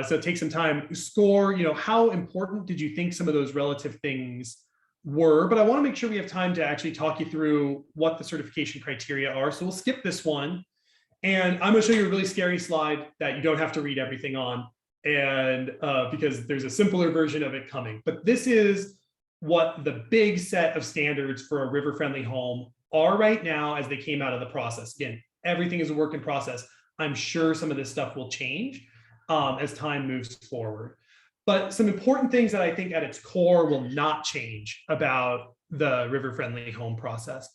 So take some time, score, how important did you think some of those relative things were? But I want to make sure we have time to actually talk you through what the certification criteria are. So we'll skip this one. And I'm going to show you a really scary slide that you don't have to read everything on, and because there's a simpler version of it coming. But this is what the big set of standards for a river-friendly home are right now as they came out of the process. Again, everything is a work in process. I'm sure some of this stuff will change as time moves forward. But some important things that I think at its core will not change about the river-friendly home process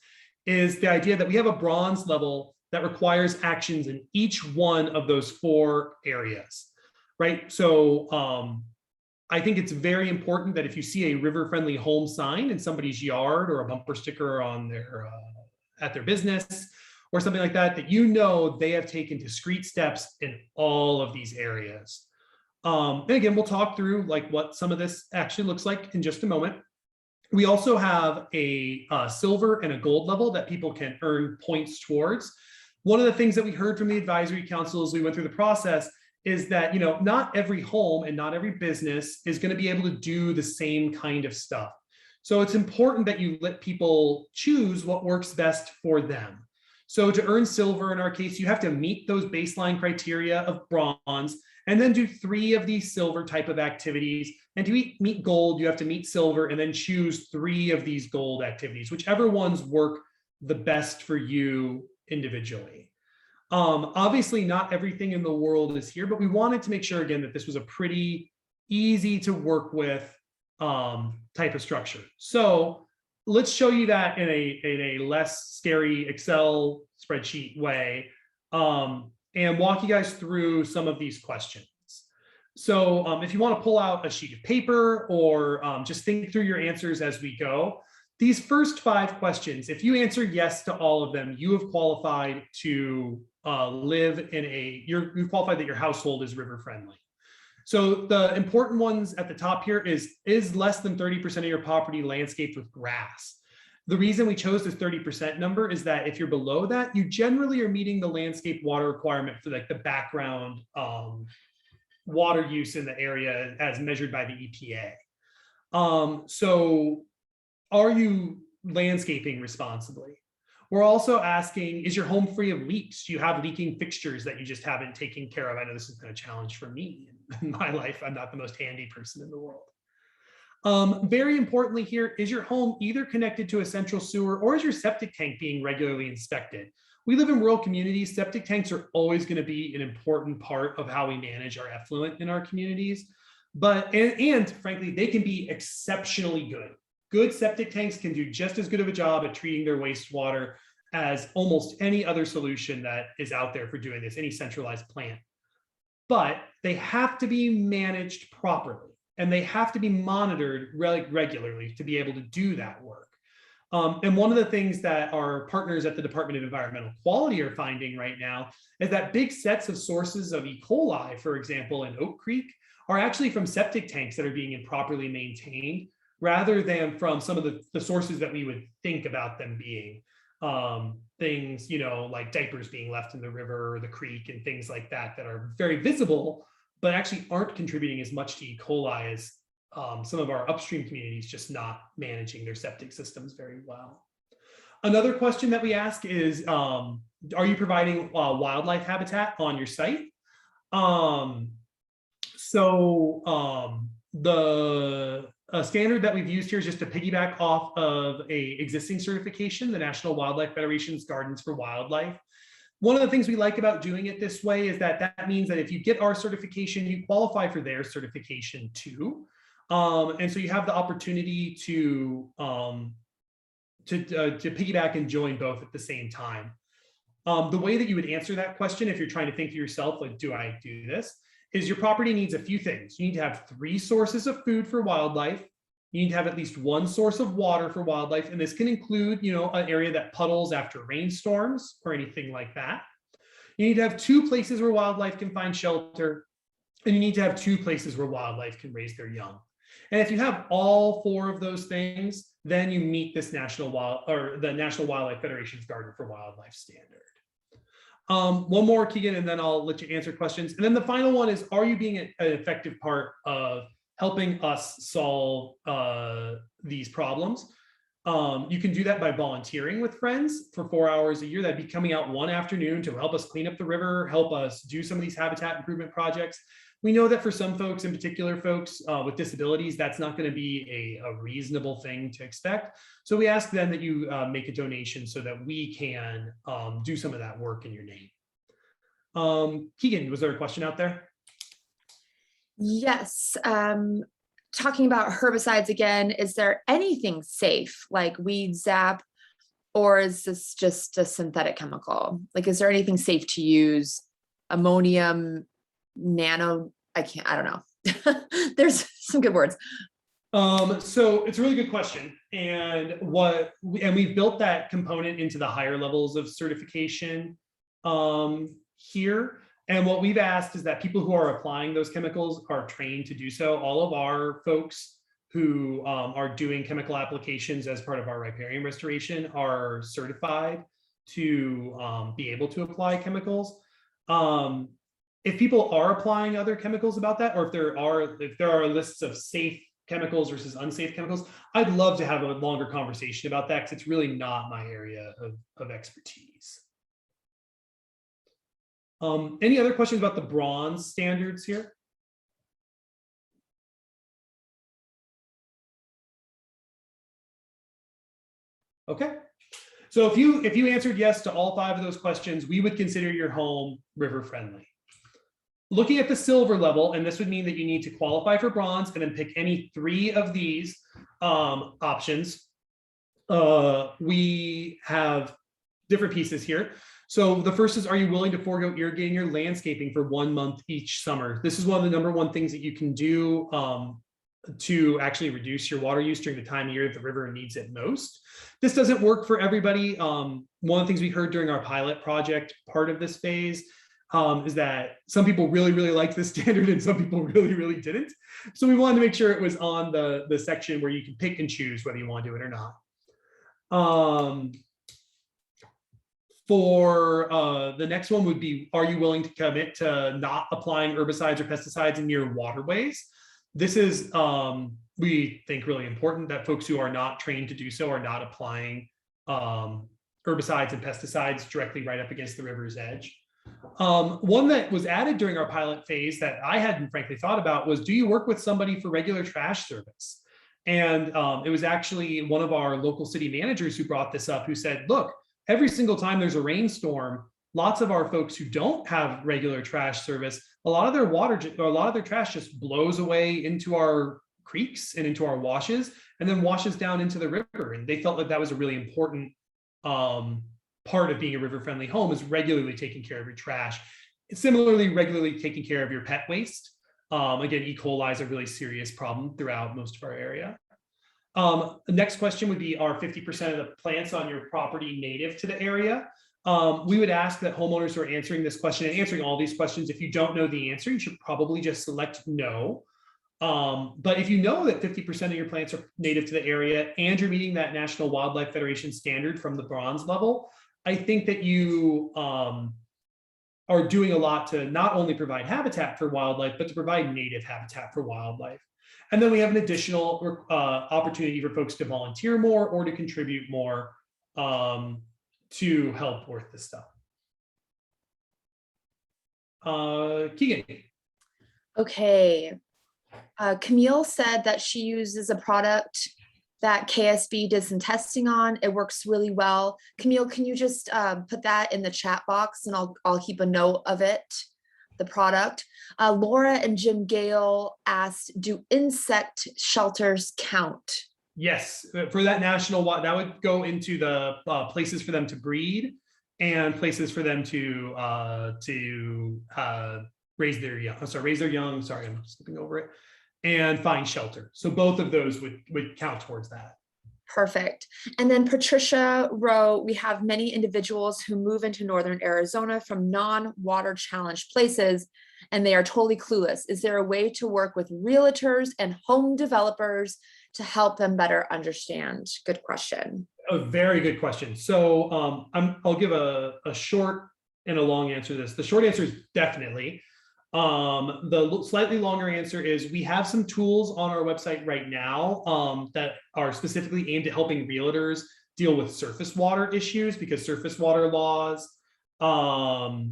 is the idea that we have a bronze level that requires actions in each one of those 4 areas, right? So I think it's very important that if you see a river-friendly home sign in somebody's yard or a bumper sticker on their at their business or something like that, that they have taken discrete steps in all of these areas. And again, we'll talk through like what some of this actually looks like in just a moment. We also have a silver and a gold level that people can earn points towards. One of the things that we heard from the advisory council as we went through the process is that, not every home and not every business is going to be able to do the same kind of stuff. So it's important that you let people choose what works best for them. So to earn silver in our case, you have to meet those baseline criteria of bronze and then do 3 of these silver type of activities. And to meet gold, you have to meet silver and then choose 3 of these gold activities, whichever ones work the best for you individually. Obviously, not everything in the world is here, but we wanted to make sure, again, that this was a pretty easy to work with type of structure. So let's show you that in a less scary Excel spreadsheet way and walk you guys through some of these questions. So if you want to pull out a sheet of paper or just think through your answers as we go, these first 5 questions, if you answer yes to all of them, you have qualified to live in you've qualified that your household is river friendly. So the important ones at the top here is less than 30% of your property landscaped with grass. The reason we chose this 30% number is that if you're below that, you generally are meeting the landscape water requirement for like the background water use in the area as measured by the EPA. So are you landscaping responsibly? We're also asking, is your home free of leaks? Do you have leaking fixtures that you just haven't taken care of? I know this has been a challenge for me in my life. I'm not the most handy person in the world. Very importantly here, is your home either connected to a central sewer or is your septic tank being regularly inspected? We live in rural communities. Septic tanks are always going to be an important part of how we manage our effluent in our communities. But, and frankly, they can be exceptionally good. Good septic tanks can do just as good of a job at treating their wastewater as almost any other solution that is out there for doing this, any centralized plant. But they have to be managed properly and they have to be monitored regularly to be able to do that work. And one of the things that our partners at the Department of Environmental Quality are finding right now is that big sets of sources of E. coli, for example, in Oak Creek, are actually from septic tanks that are being improperly maintained, rather than from some of the sources that we would think about them being. Things, like diapers being left in the river or the creek and things like that that are very visible, but actually aren't contributing as much to E. coli as some of our upstream communities just not managing their septic systems very well. Another question that we ask is, are you providing wildlife habitat on your site? The standard that we've used here is just to piggyback off of a existing certification, the National Wildlife Federation's Gardens for Wildlife. One of the things we like about doing it this way is that means that if you get our certification, you qualify for their certification too. And so you have the opportunity to piggyback and join both at the same time. The way that you would answer that question, if you're trying to think to yourself, like, do I do this? Is your property needs a few things. You need to have 3 sources of food for wildlife. You need to have at least 1 source of water for wildlife. And this can include, an area that puddles after rainstorms or anything like that. You need to have 2 places where wildlife can find shelter. And you need to have 2 places where wildlife can raise their young. And if you have all 4 of those things, then you meet this the National Wildlife Federation's Garden for Wildlife standard. One more, Keegan, and then I'll let you answer questions. And then the final one is, are you being an effective part of helping us solve these problems? You can do that by volunteering with friends for 4 hours a year. That'd be coming out one afternoon to help us clean up the river, help us do some of these habitat improvement projects. We know that for some folks, in particular folks with disabilities, that's not going to be a reasonable thing to expect. So we ask then that you make a donation so that we can do some of that work in your name. Keegan, was there a question out there? Yes. Talking about herbicides again, is there anything safe like weed zap, or is this just a synthetic chemical? Like, is there anything safe to use? Ammonium nano, I don't know. There's some good words. So it's a really good question. And we've built that component into the higher levels of certification here. And what we've asked is that people who are applying those chemicals are trained to do so. All of our folks who are doing chemical applications as part of our riparian restoration are certified to be able to apply chemicals. If people are applying other chemicals about that, or if there are lists of safe chemicals versus unsafe chemicals, I'd love to have a longer conversation about that, because it's really not my area of expertise. Any other questions about the bronze standards here? Okay. So if you answered yes to all 5 of those questions, we would consider your home river friendly. Looking at the silver level, and this would mean that you need to qualify for bronze and then pick any 3 of these options. We have different pieces here. So the first is, are you willing to forego irrigating your landscaping for 1 month each summer? This is one of the #1 things that you can do to actually reduce your water use during the time of year that the river needs it most. This doesn't work for everybody. One of the things we heard during our pilot project, part of this phase, is that some people really, really liked this standard and some people really, really didn't. So we wanted to make sure it was on the section where you can pick and choose whether you want to do it or not. For the next one would be, are you willing to commit to not applying herbicides or pesticides in your waterways? This is, we think, really important that folks who are not trained to do so are not applying herbicides and pesticides directly right up against the river's edge. One that was added during our pilot phase that I hadn't frankly thought about was, do you work with somebody for regular trash service? And it was actually one of our local city managers who brought this up, who said, look, every single time there's a rainstorm, lots of our folks who don't have regular trash service, a lot of their water, or a lot of their trash just blows away into our creeks and into our washes, and then washes down into the river. And they felt like that was a really important part of being a river-friendly home, is regularly taking care of your trash. Similarly, regularly taking care of your pet waste. Again, E. coli is a really serious problem throughout most of our area. The next question would be, are 50% of the plants on your property native to the area? We would ask that homeowners who are answering this question and answering all these questions, if you don't know the answer, you should probably just select no. But if you know that 50% of your plants are native to the area and you're meeting that National Wildlife Federation standard from the bronze level, I think that you are doing a lot to not only provide habitat for wildlife, but to provide native habitat for wildlife. And then we have an additional opportunity for folks to volunteer more or to contribute more to help with this stuff. Keegan. Okay. Camille said that she uses a product that KSB did some testing on. It works really well. Camille, can you just put that in the chat box, and I'll keep a note of it, the product. Laura and Jim Gale asked, do insect shelters count? Yes, for that national, that would go into the places for them to breed and places for them to raise their young. Raise their young. Sorry, I'm skipping over it. And find shelter. So both of those would count towards that. Perfect. And then Patricia Rowe, we have many individuals who move into Northern Arizona from non-water challenged places, and they are totally clueless. Is there a way to work with realtors and home developers to help them better understand? Good question. A very good question. So I'll give a short and a long answer to this. The short answer is definitely. The slightly longer answer is we have some tools on our website right now that are specifically aimed at helping realtors deal with surface water issues, because surface water laws are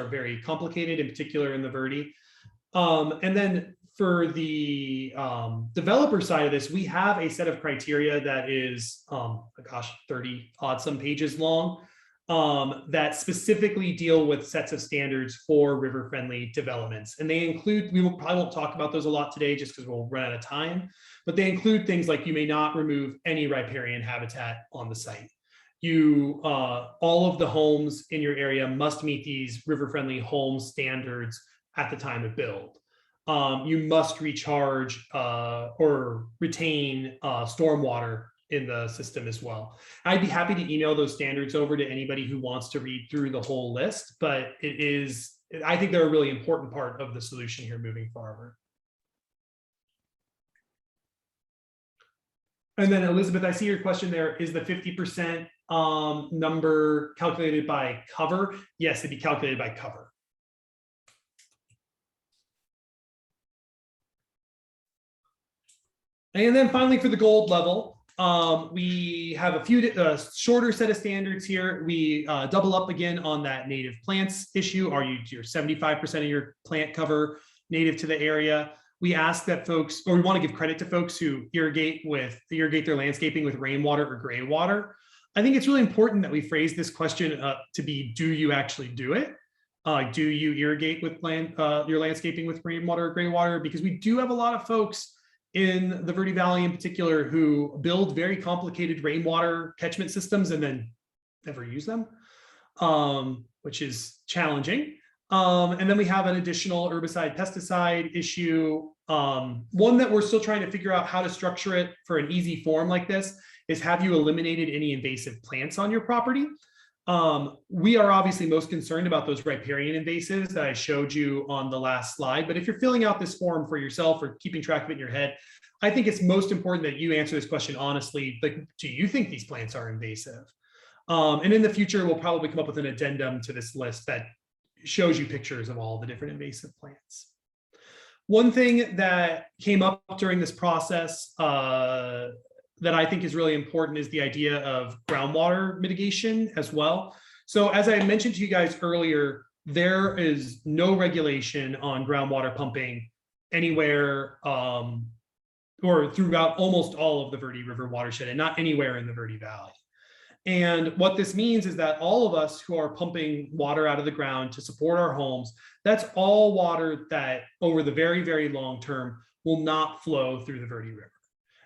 very complicated, in particular in the Verde. And then for the developer side of this, we have a set of criteria that is, 30 odd some pages long, that specifically deal with sets of standards for river-friendly developments. And they include, probably won't talk about those a lot today just because we'll run out of time, but they include things like you may not remove any riparian habitat on the site. All of the homes in your area must meet these river-friendly home standards at the time of build. You must recharge or retain stormwater in the system as well. I'd be happy to email those standards over to anybody who wants to read through the whole list, but I think they're a really important part of the solution here moving forward. And then Elizabeth, I see your question there. Is the 50% number calculated by cover? Yes, it'd be calculated by cover. And then finally, for the gold level, we have a few shorter set of standards here. We double up again on that native plants issue. Are your 75% of your plant cover native to the area? We ask that folks, or we want to give credit to folks who irrigate their landscaping with rainwater or gray water. I think it's really important that we phrase this question to be, do you actually do it? Do you irrigate with your landscaping with rainwater or gray water? Because we do have a lot of folks in the Verde Valley in particular who build very complicated rainwater catchment systems and then never use them, which is challenging. And then we have an additional herbicide pesticide issue. One that we're still trying to figure out how to structure it for an easy form like this is, have you eliminated any invasive plants on your property? We are obviously most concerned about those riparian invasives that I showed you on the last slide. But if you're filling out this form for yourself or keeping track of it in your head, I think it's most important that you answer this question honestly. Like, do you think these plants are invasive? And in the future, we'll probably come up with an addendum to this list that shows you pictures of all the different invasive plants. One thing that came up during this process that I think is really important is the idea of groundwater mitigation as well. So as I mentioned to you guys earlier, there is no regulation on groundwater pumping anywhere or throughout almost all of the Verde River watershed, and not anywhere in the Verde Valley. And what this means is that all of us who are pumping water out of the ground to support our homes, that's all water that over the very, very long term will not flow through the Verde River.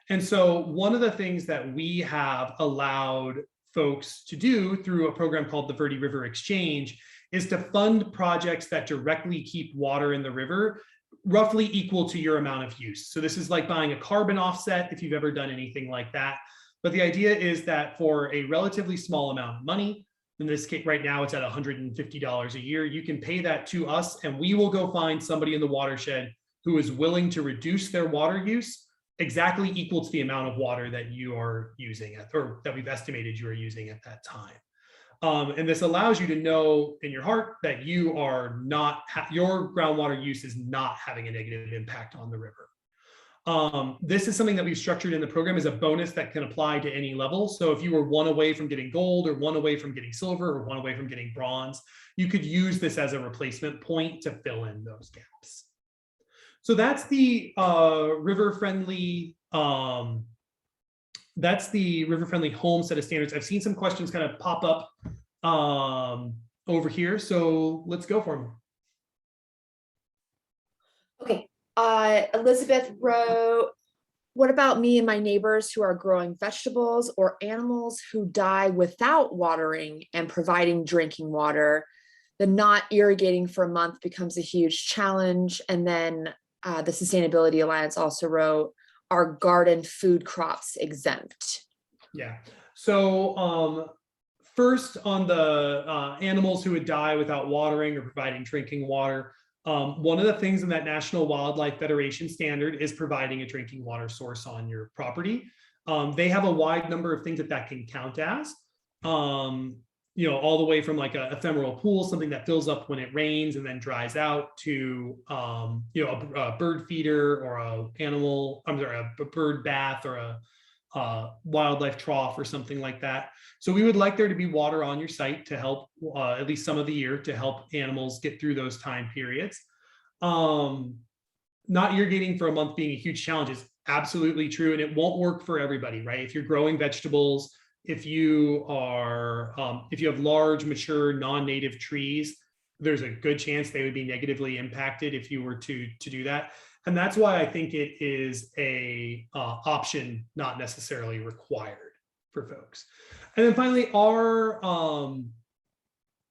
And so one of the things that we have allowed folks to do through a program called the Verde River Exchange is to fund projects that directly keep water in the river roughly equal to your amount of use. So this is like buying a carbon offset, if you've ever done anything like that. But the idea is that for a relatively small amount of money, in this case right now it's at $150 a year, you can pay that to us and we will go find somebody in the watershed who is willing to reduce their water use exactly equal to the amount of water that you are using or that we've estimated you are using at that time. And this allows you to know in your heart that you are not, your groundwater use is not having a negative impact on the river. This is something that we've structured in the program as a bonus that can apply to any level. So if you were one away from getting gold or one away from getting silver or one away from getting bronze, you could use this as a replacement point to fill in those gaps. So that's the river-friendly home set of standards. I've seen some questions kind of pop up over here, so let's go for them. Okay, Elizabeth wrote, what about me and my neighbors who are growing vegetables or animals who die without watering and providing drinking water? The not irrigating for a month becomes a huge challenge. And then the Sustainability Alliance also wrote, are garden food crops exempt? Yeah, so first on the animals who would die without watering or providing drinking water, One of the things in that National Wildlife Federation standard is providing a drinking water source on your property. They have a wide number of things that can count as, all the way from like a ephemeral pool, something that fills up when it rains and then dries out, to a bird feeder or a bird bath or a wildlife trough or something like that. So we would like there to be water on your site to help at least some of the year, to help animals get through those time periods. Not irrigating for a month being a huge challenge is absolutely true, and it won't work for everybody, right? If you're growing vegetables, if you have large, mature, non-native trees, there's a good chance they would be negatively impacted if you were to do that. And that's why I think it is a option, not necessarily required for folks. And then finally, our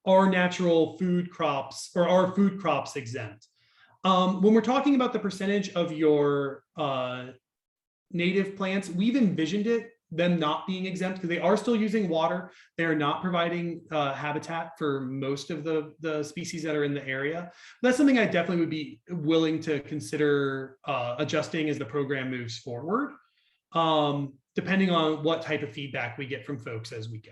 natural food crops, or our food crops exempt. When we're talking about the percentage of your native plants, we've envisioned them not being exempt because they are still using water. They are not providing habitat for most of the species that are in the area. That's something I definitely would be willing to consider adjusting as the program moves forward, depending on what type of feedback we get from folks as we go.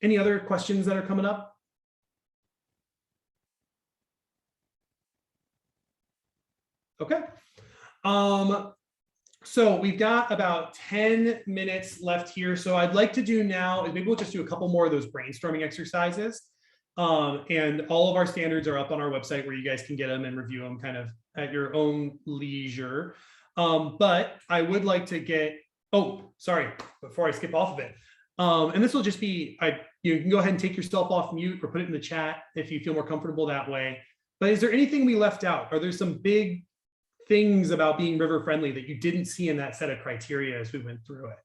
Any other questions that are coming up? Okay. So we've got about 10 minutes left here. So I'd like to do now is maybe we'll just do a couple more of those brainstorming exercises. And all of our standards are up on our website where you guys can get them and review them kind of at your own leisure. But I would like to get, before I skip off of it. And this will just be, you can go ahead and take yourself off mute or put it in the chat if you feel more comfortable that way. But is there anything we left out? Are there some big things about being river friendly that you didn't see in that set of criteria as we went through it?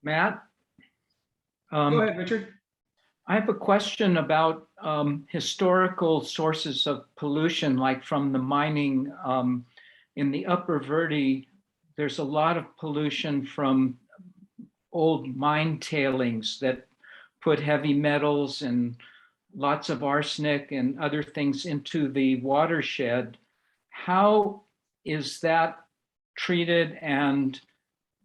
Matt? Go ahead, Richard. I have a question about historical sources of pollution, like from the mining in the Upper Verde. There's a lot of pollution from old mine tailings that put heavy metals and lots of arsenic and other things into the watershed. How is that treated, and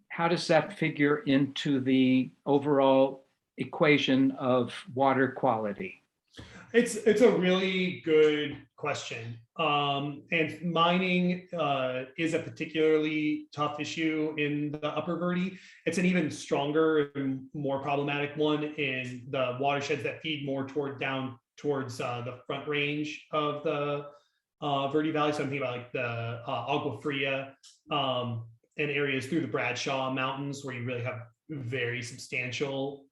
how does that figure into the overall equation of water quality? It's a really good question. And mining is a particularly tough issue in the Upper Verde. It's an even stronger and more problematic one in the watersheds that feed more down towards the Front Range of the Verde Valley. So I'm thinking about like the Agua Fria and areas through the Bradshaw Mountains, where you really have very substantial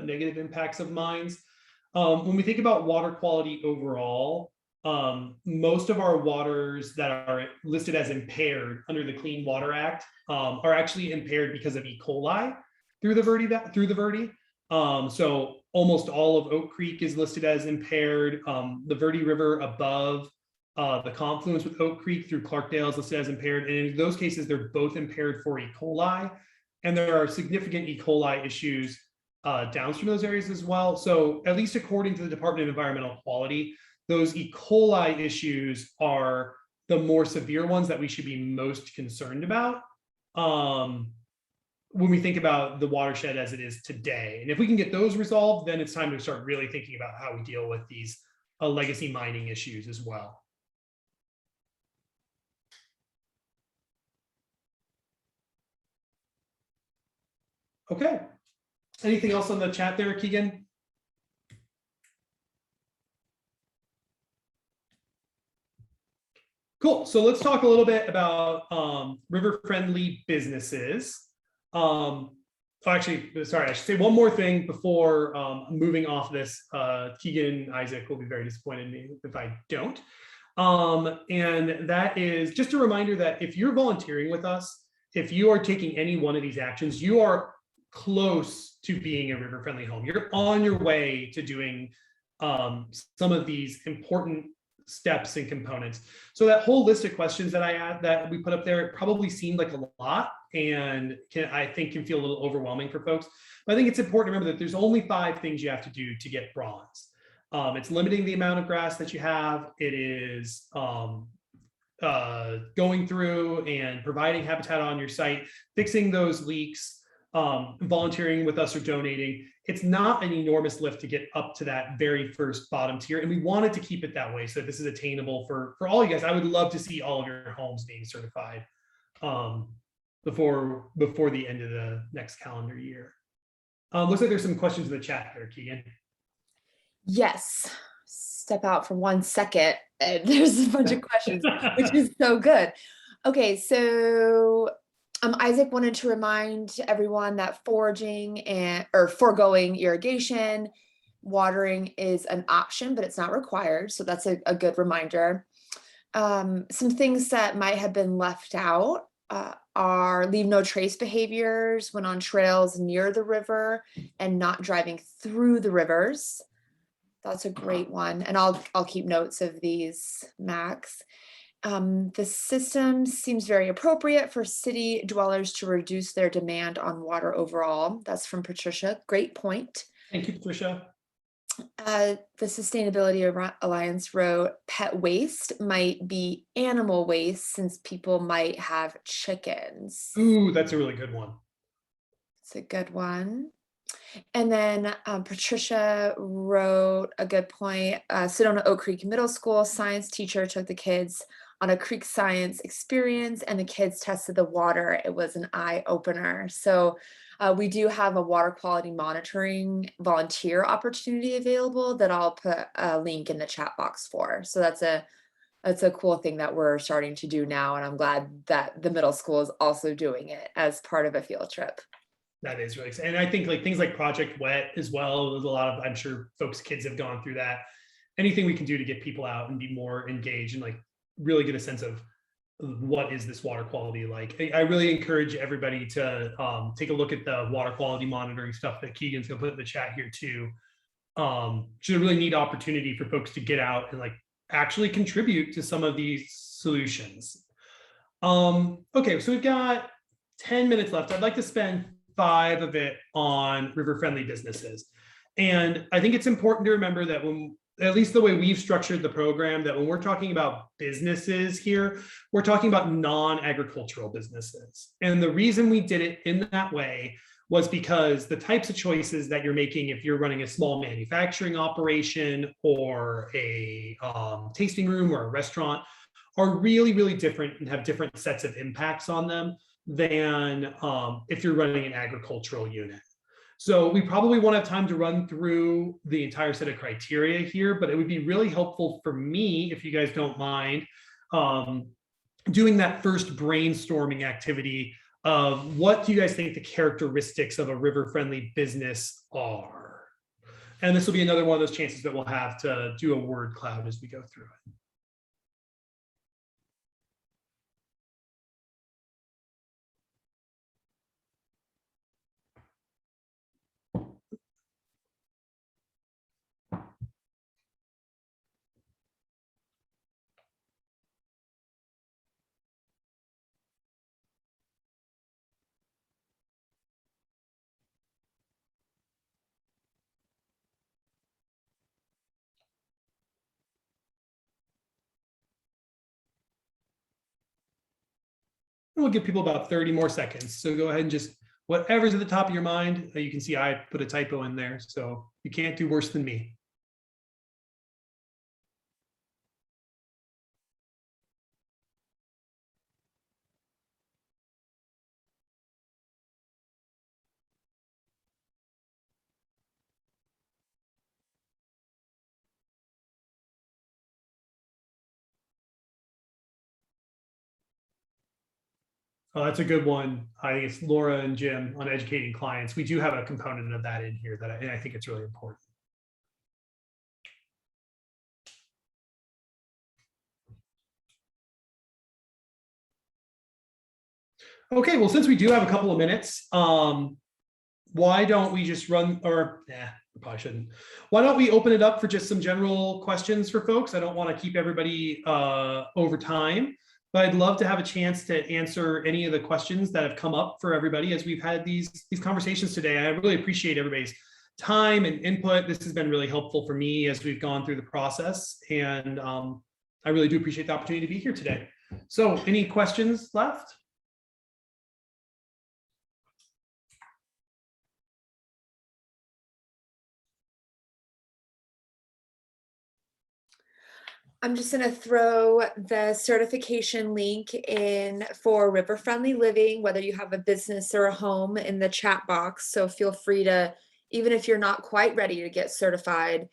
negative impacts of mines. When we think about water quality overall, most of our waters that are listed as impaired under the Clean Water Act are actually impaired because of E. coli through the Verde. So almost all of Oak Creek is listed as impaired. The Verde River above the confluence with Oak Creek through Clarkdale is listed as impaired. And in those cases, they're both impaired for E. coli. And there are significant E. coli issues downstream of those areas as well. So at least according to the Department of Environmental Quality, those E. coli issues are the more severe ones that we should be most concerned about when we think about the watershed as it is today. And if we can get those resolved, then it's time to start really thinking about how we deal with these legacy mining issues as well. Okay. Anything else on the chat there, Keegan? Cool. So let's talk a little bit about river-friendly businesses. Actually, sorry, I should say one more thing before moving off this. Keegan Isaac will be very disappointed in me if I don't. And that is just a reminder that if you're volunteering with us, if you are taking any one of these actions, you are close to being a river-friendly home. You're on your way to doing some of these important steps and components. So that whole list of questions that I had that we put up there, it probably seemed like a lot and I think can feel a little overwhelming for folks. But I think it's important to remember that there's only 5 things you have to do to get bronze. It's limiting the amount of grass that you have. It is going through and providing habitat on your site, fixing those leaks, volunteering with us or donating. It's not an enormous lift to get up to that very first bottom tier. And we wanted to keep it that way so this is attainable for all you guys. I would love to see all of your homes being certified before the end of the next calendar year. Looks like there's some questions in the chat there, Keegan. Yes. Step out for 1 second. And there's a bunch of questions, which is so good. Okay, so Isaac wanted to remind everyone that foraging or foregoing irrigation, watering is an option, but it's not required. So that's a good reminder. Some things that might have been left out are leave no trace behaviors when on trails near the river and not driving through the rivers. That's a great one. And I'll keep notes of these, Max. The system seems very appropriate for city dwellers to reduce their demand on water overall. That's from Patricia. Great point. Thank you, Patricia. The Sustainability Alliance wrote, pet waste might be animal waste since people might have chickens. Ooh, that's a really good one. It's a good one. And then Patricia wrote a good point. Sedona Oak Creek Middle School science teacher took the kids on a creek science experience and the kids tested the water. It was an eye opener. So we do have a water quality monitoring volunteer opportunity available that I'll put a link in the chat box for. So that's a cool thing that we're starting to do now. And I'm glad that the middle school is also doing it as part of a field trip. That is really exciting. And I think like things like Project Wet as well, there's a lot of, I'm sure folks' kids have gone through that. Anything we can do to get people out and be more engaged and like really get a sense of what is this water quality like. I really encourage everybody to take a look at the water quality monitoring stuff that Keegan's gonna put in the chat here too. It's a really neat opportunity for folks to get out and like actually contribute to some of these solutions. Okay, so we've got 10 minutes left. I'd like to spend 5 of it on river-friendly businesses. And I think it's important to remember that when, at least the way we've structured the program, that when we're talking about businesses here, we're talking about non-agricultural businesses. And the reason we did it in that way was because the types of choices that you're making if you're running a small manufacturing operation or a tasting room or a restaurant are really, really different and have different sets of impacts on them than if you're running an agricultural unit. So we probably won't have time to run through the entire set of criteria here, but it would be really helpful for me, if you guys don't mind, doing that first brainstorming activity of what do you guys think the characteristics of a river-friendly business are? And this will be another one of those chances that we'll have to do a word cloud as we go through it. We'll give people about 30 more seconds. So go ahead and just, whatever's at the top of your mind, you can see I put a typo in there, so you can't do worse than me. Oh, that's a good one. I think it's Laura and Jim on educating clients. We do have a component of that in here that I think it's really important. Okay, well, since we do have a couple of minutes, why don't we just run, or probably shouldn't. Why don't we open it up for just some general questions for folks? I don't want to keep everybody over time, but I'd love to have a chance to answer any of the questions that have come up for everybody as we've had these conversations today. I really appreciate everybody's time and input. This has been really helpful for me as we've gone through the process, and I really do appreciate the opportunity to be here today. So any questions left? I'm just going to throw the certification link in for River Friendly Living, whether you have a business or a home, in the chat box. So feel free to, even if you're not quite ready to get certified,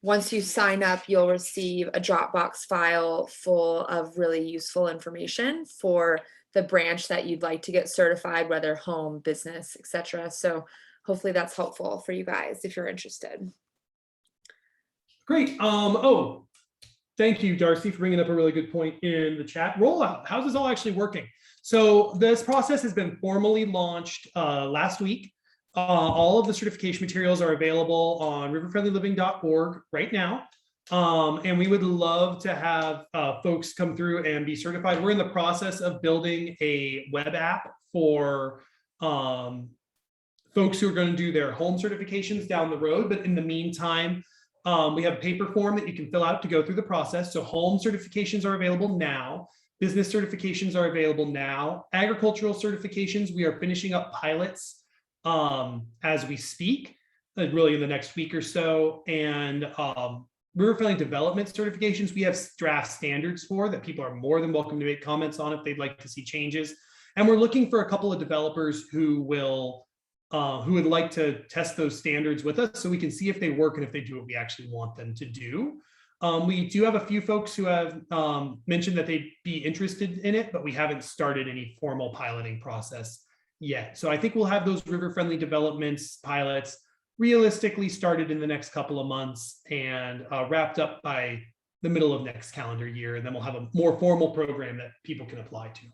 once you sign up, you'll receive a Dropbox file full of really useful information for the branch that you'd like to get certified, whether home, business, etc. So hopefully that's helpful for you guys if you're interested. Great. Oh, thank you, Darcy, for bringing up a really good point in the chat. Rollout. How's this all actually working? So this process has been formally launched last week. All of the certification materials are available on riverfriendlyliving.org right now. And we would love to have folks come through and be certified. We're in the process of building a web app for folks who are going to do their home certifications down the road. But in the meantime, we have a paper form that you can fill out to go through the process. So home certifications are available now. Business certifications are available now. Agricultural certifications, we are finishing up pilots as we speak, really in the next week or so. And river friendly development certifications, we have draft standards for that people are more than welcome to make comments on if they'd like to see changes. And we're looking for a couple of developers who would like to test those standards with us so we can see if they work and if they do what we actually want them to do. We do have a few folks who have mentioned that they'd be interested in it, but we haven't started any formal piloting process yet. So I think we'll have those river friendly developments pilots realistically started in the next couple of months and wrapped up by the middle of next calendar year. And then we'll have a more formal program that people can apply to.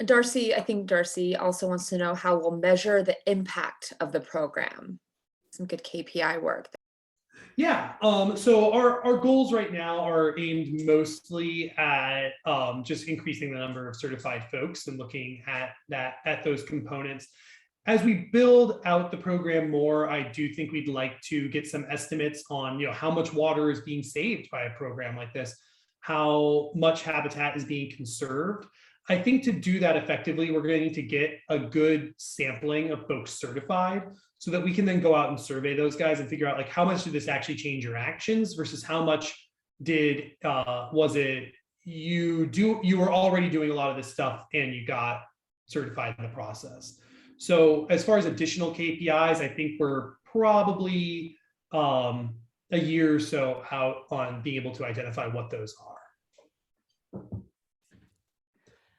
Darcy, I think Darcy also wants to know how we'll measure the impact of the program. Some good KPI work. Yeah, so our goals right now are aimed mostly at just increasing the number of certified folks and looking at those components. As we build out the program more, I do think we'd like to get some estimates on how much water is being saved by a program like this, how much habitat is being conserved. I think to do that effectively, we're going to need to get a good sampling of folks certified so that we can then go out and survey those guys and figure out like how much did this actually change your actions versus how much did was it you were already doing a lot of this stuff and you got certified in the process. So as far as additional KPIs, I think we're probably a year or so out on being able to identify what those are.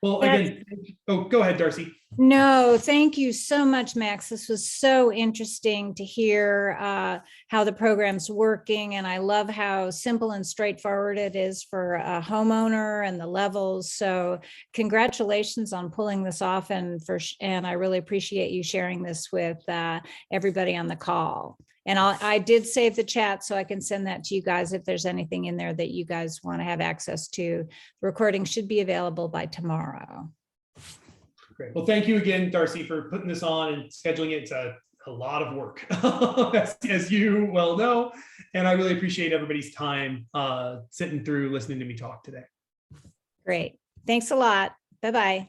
Well, again, oh, go ahead, Darcy. No, thank you so much, Max. This was so interesting to hear how the program's working. And I love how simple and straightforward it is for a homeowner and the levels. So congratulations on pulling this off. And I really appreciate you sharing this with everybody on the call. And I did save the chat so I can send that to you guys if there's anything in there that you guys want to have access to. The recording should be available by tomorrow. Great. Well, thank you again, Darcy, for putting this on and scheduling it. It's a lot of work, as you well know. And I really appreciate everybody's time sitting through listening to me talk today. Great. Thanks a lot. Bye-bye.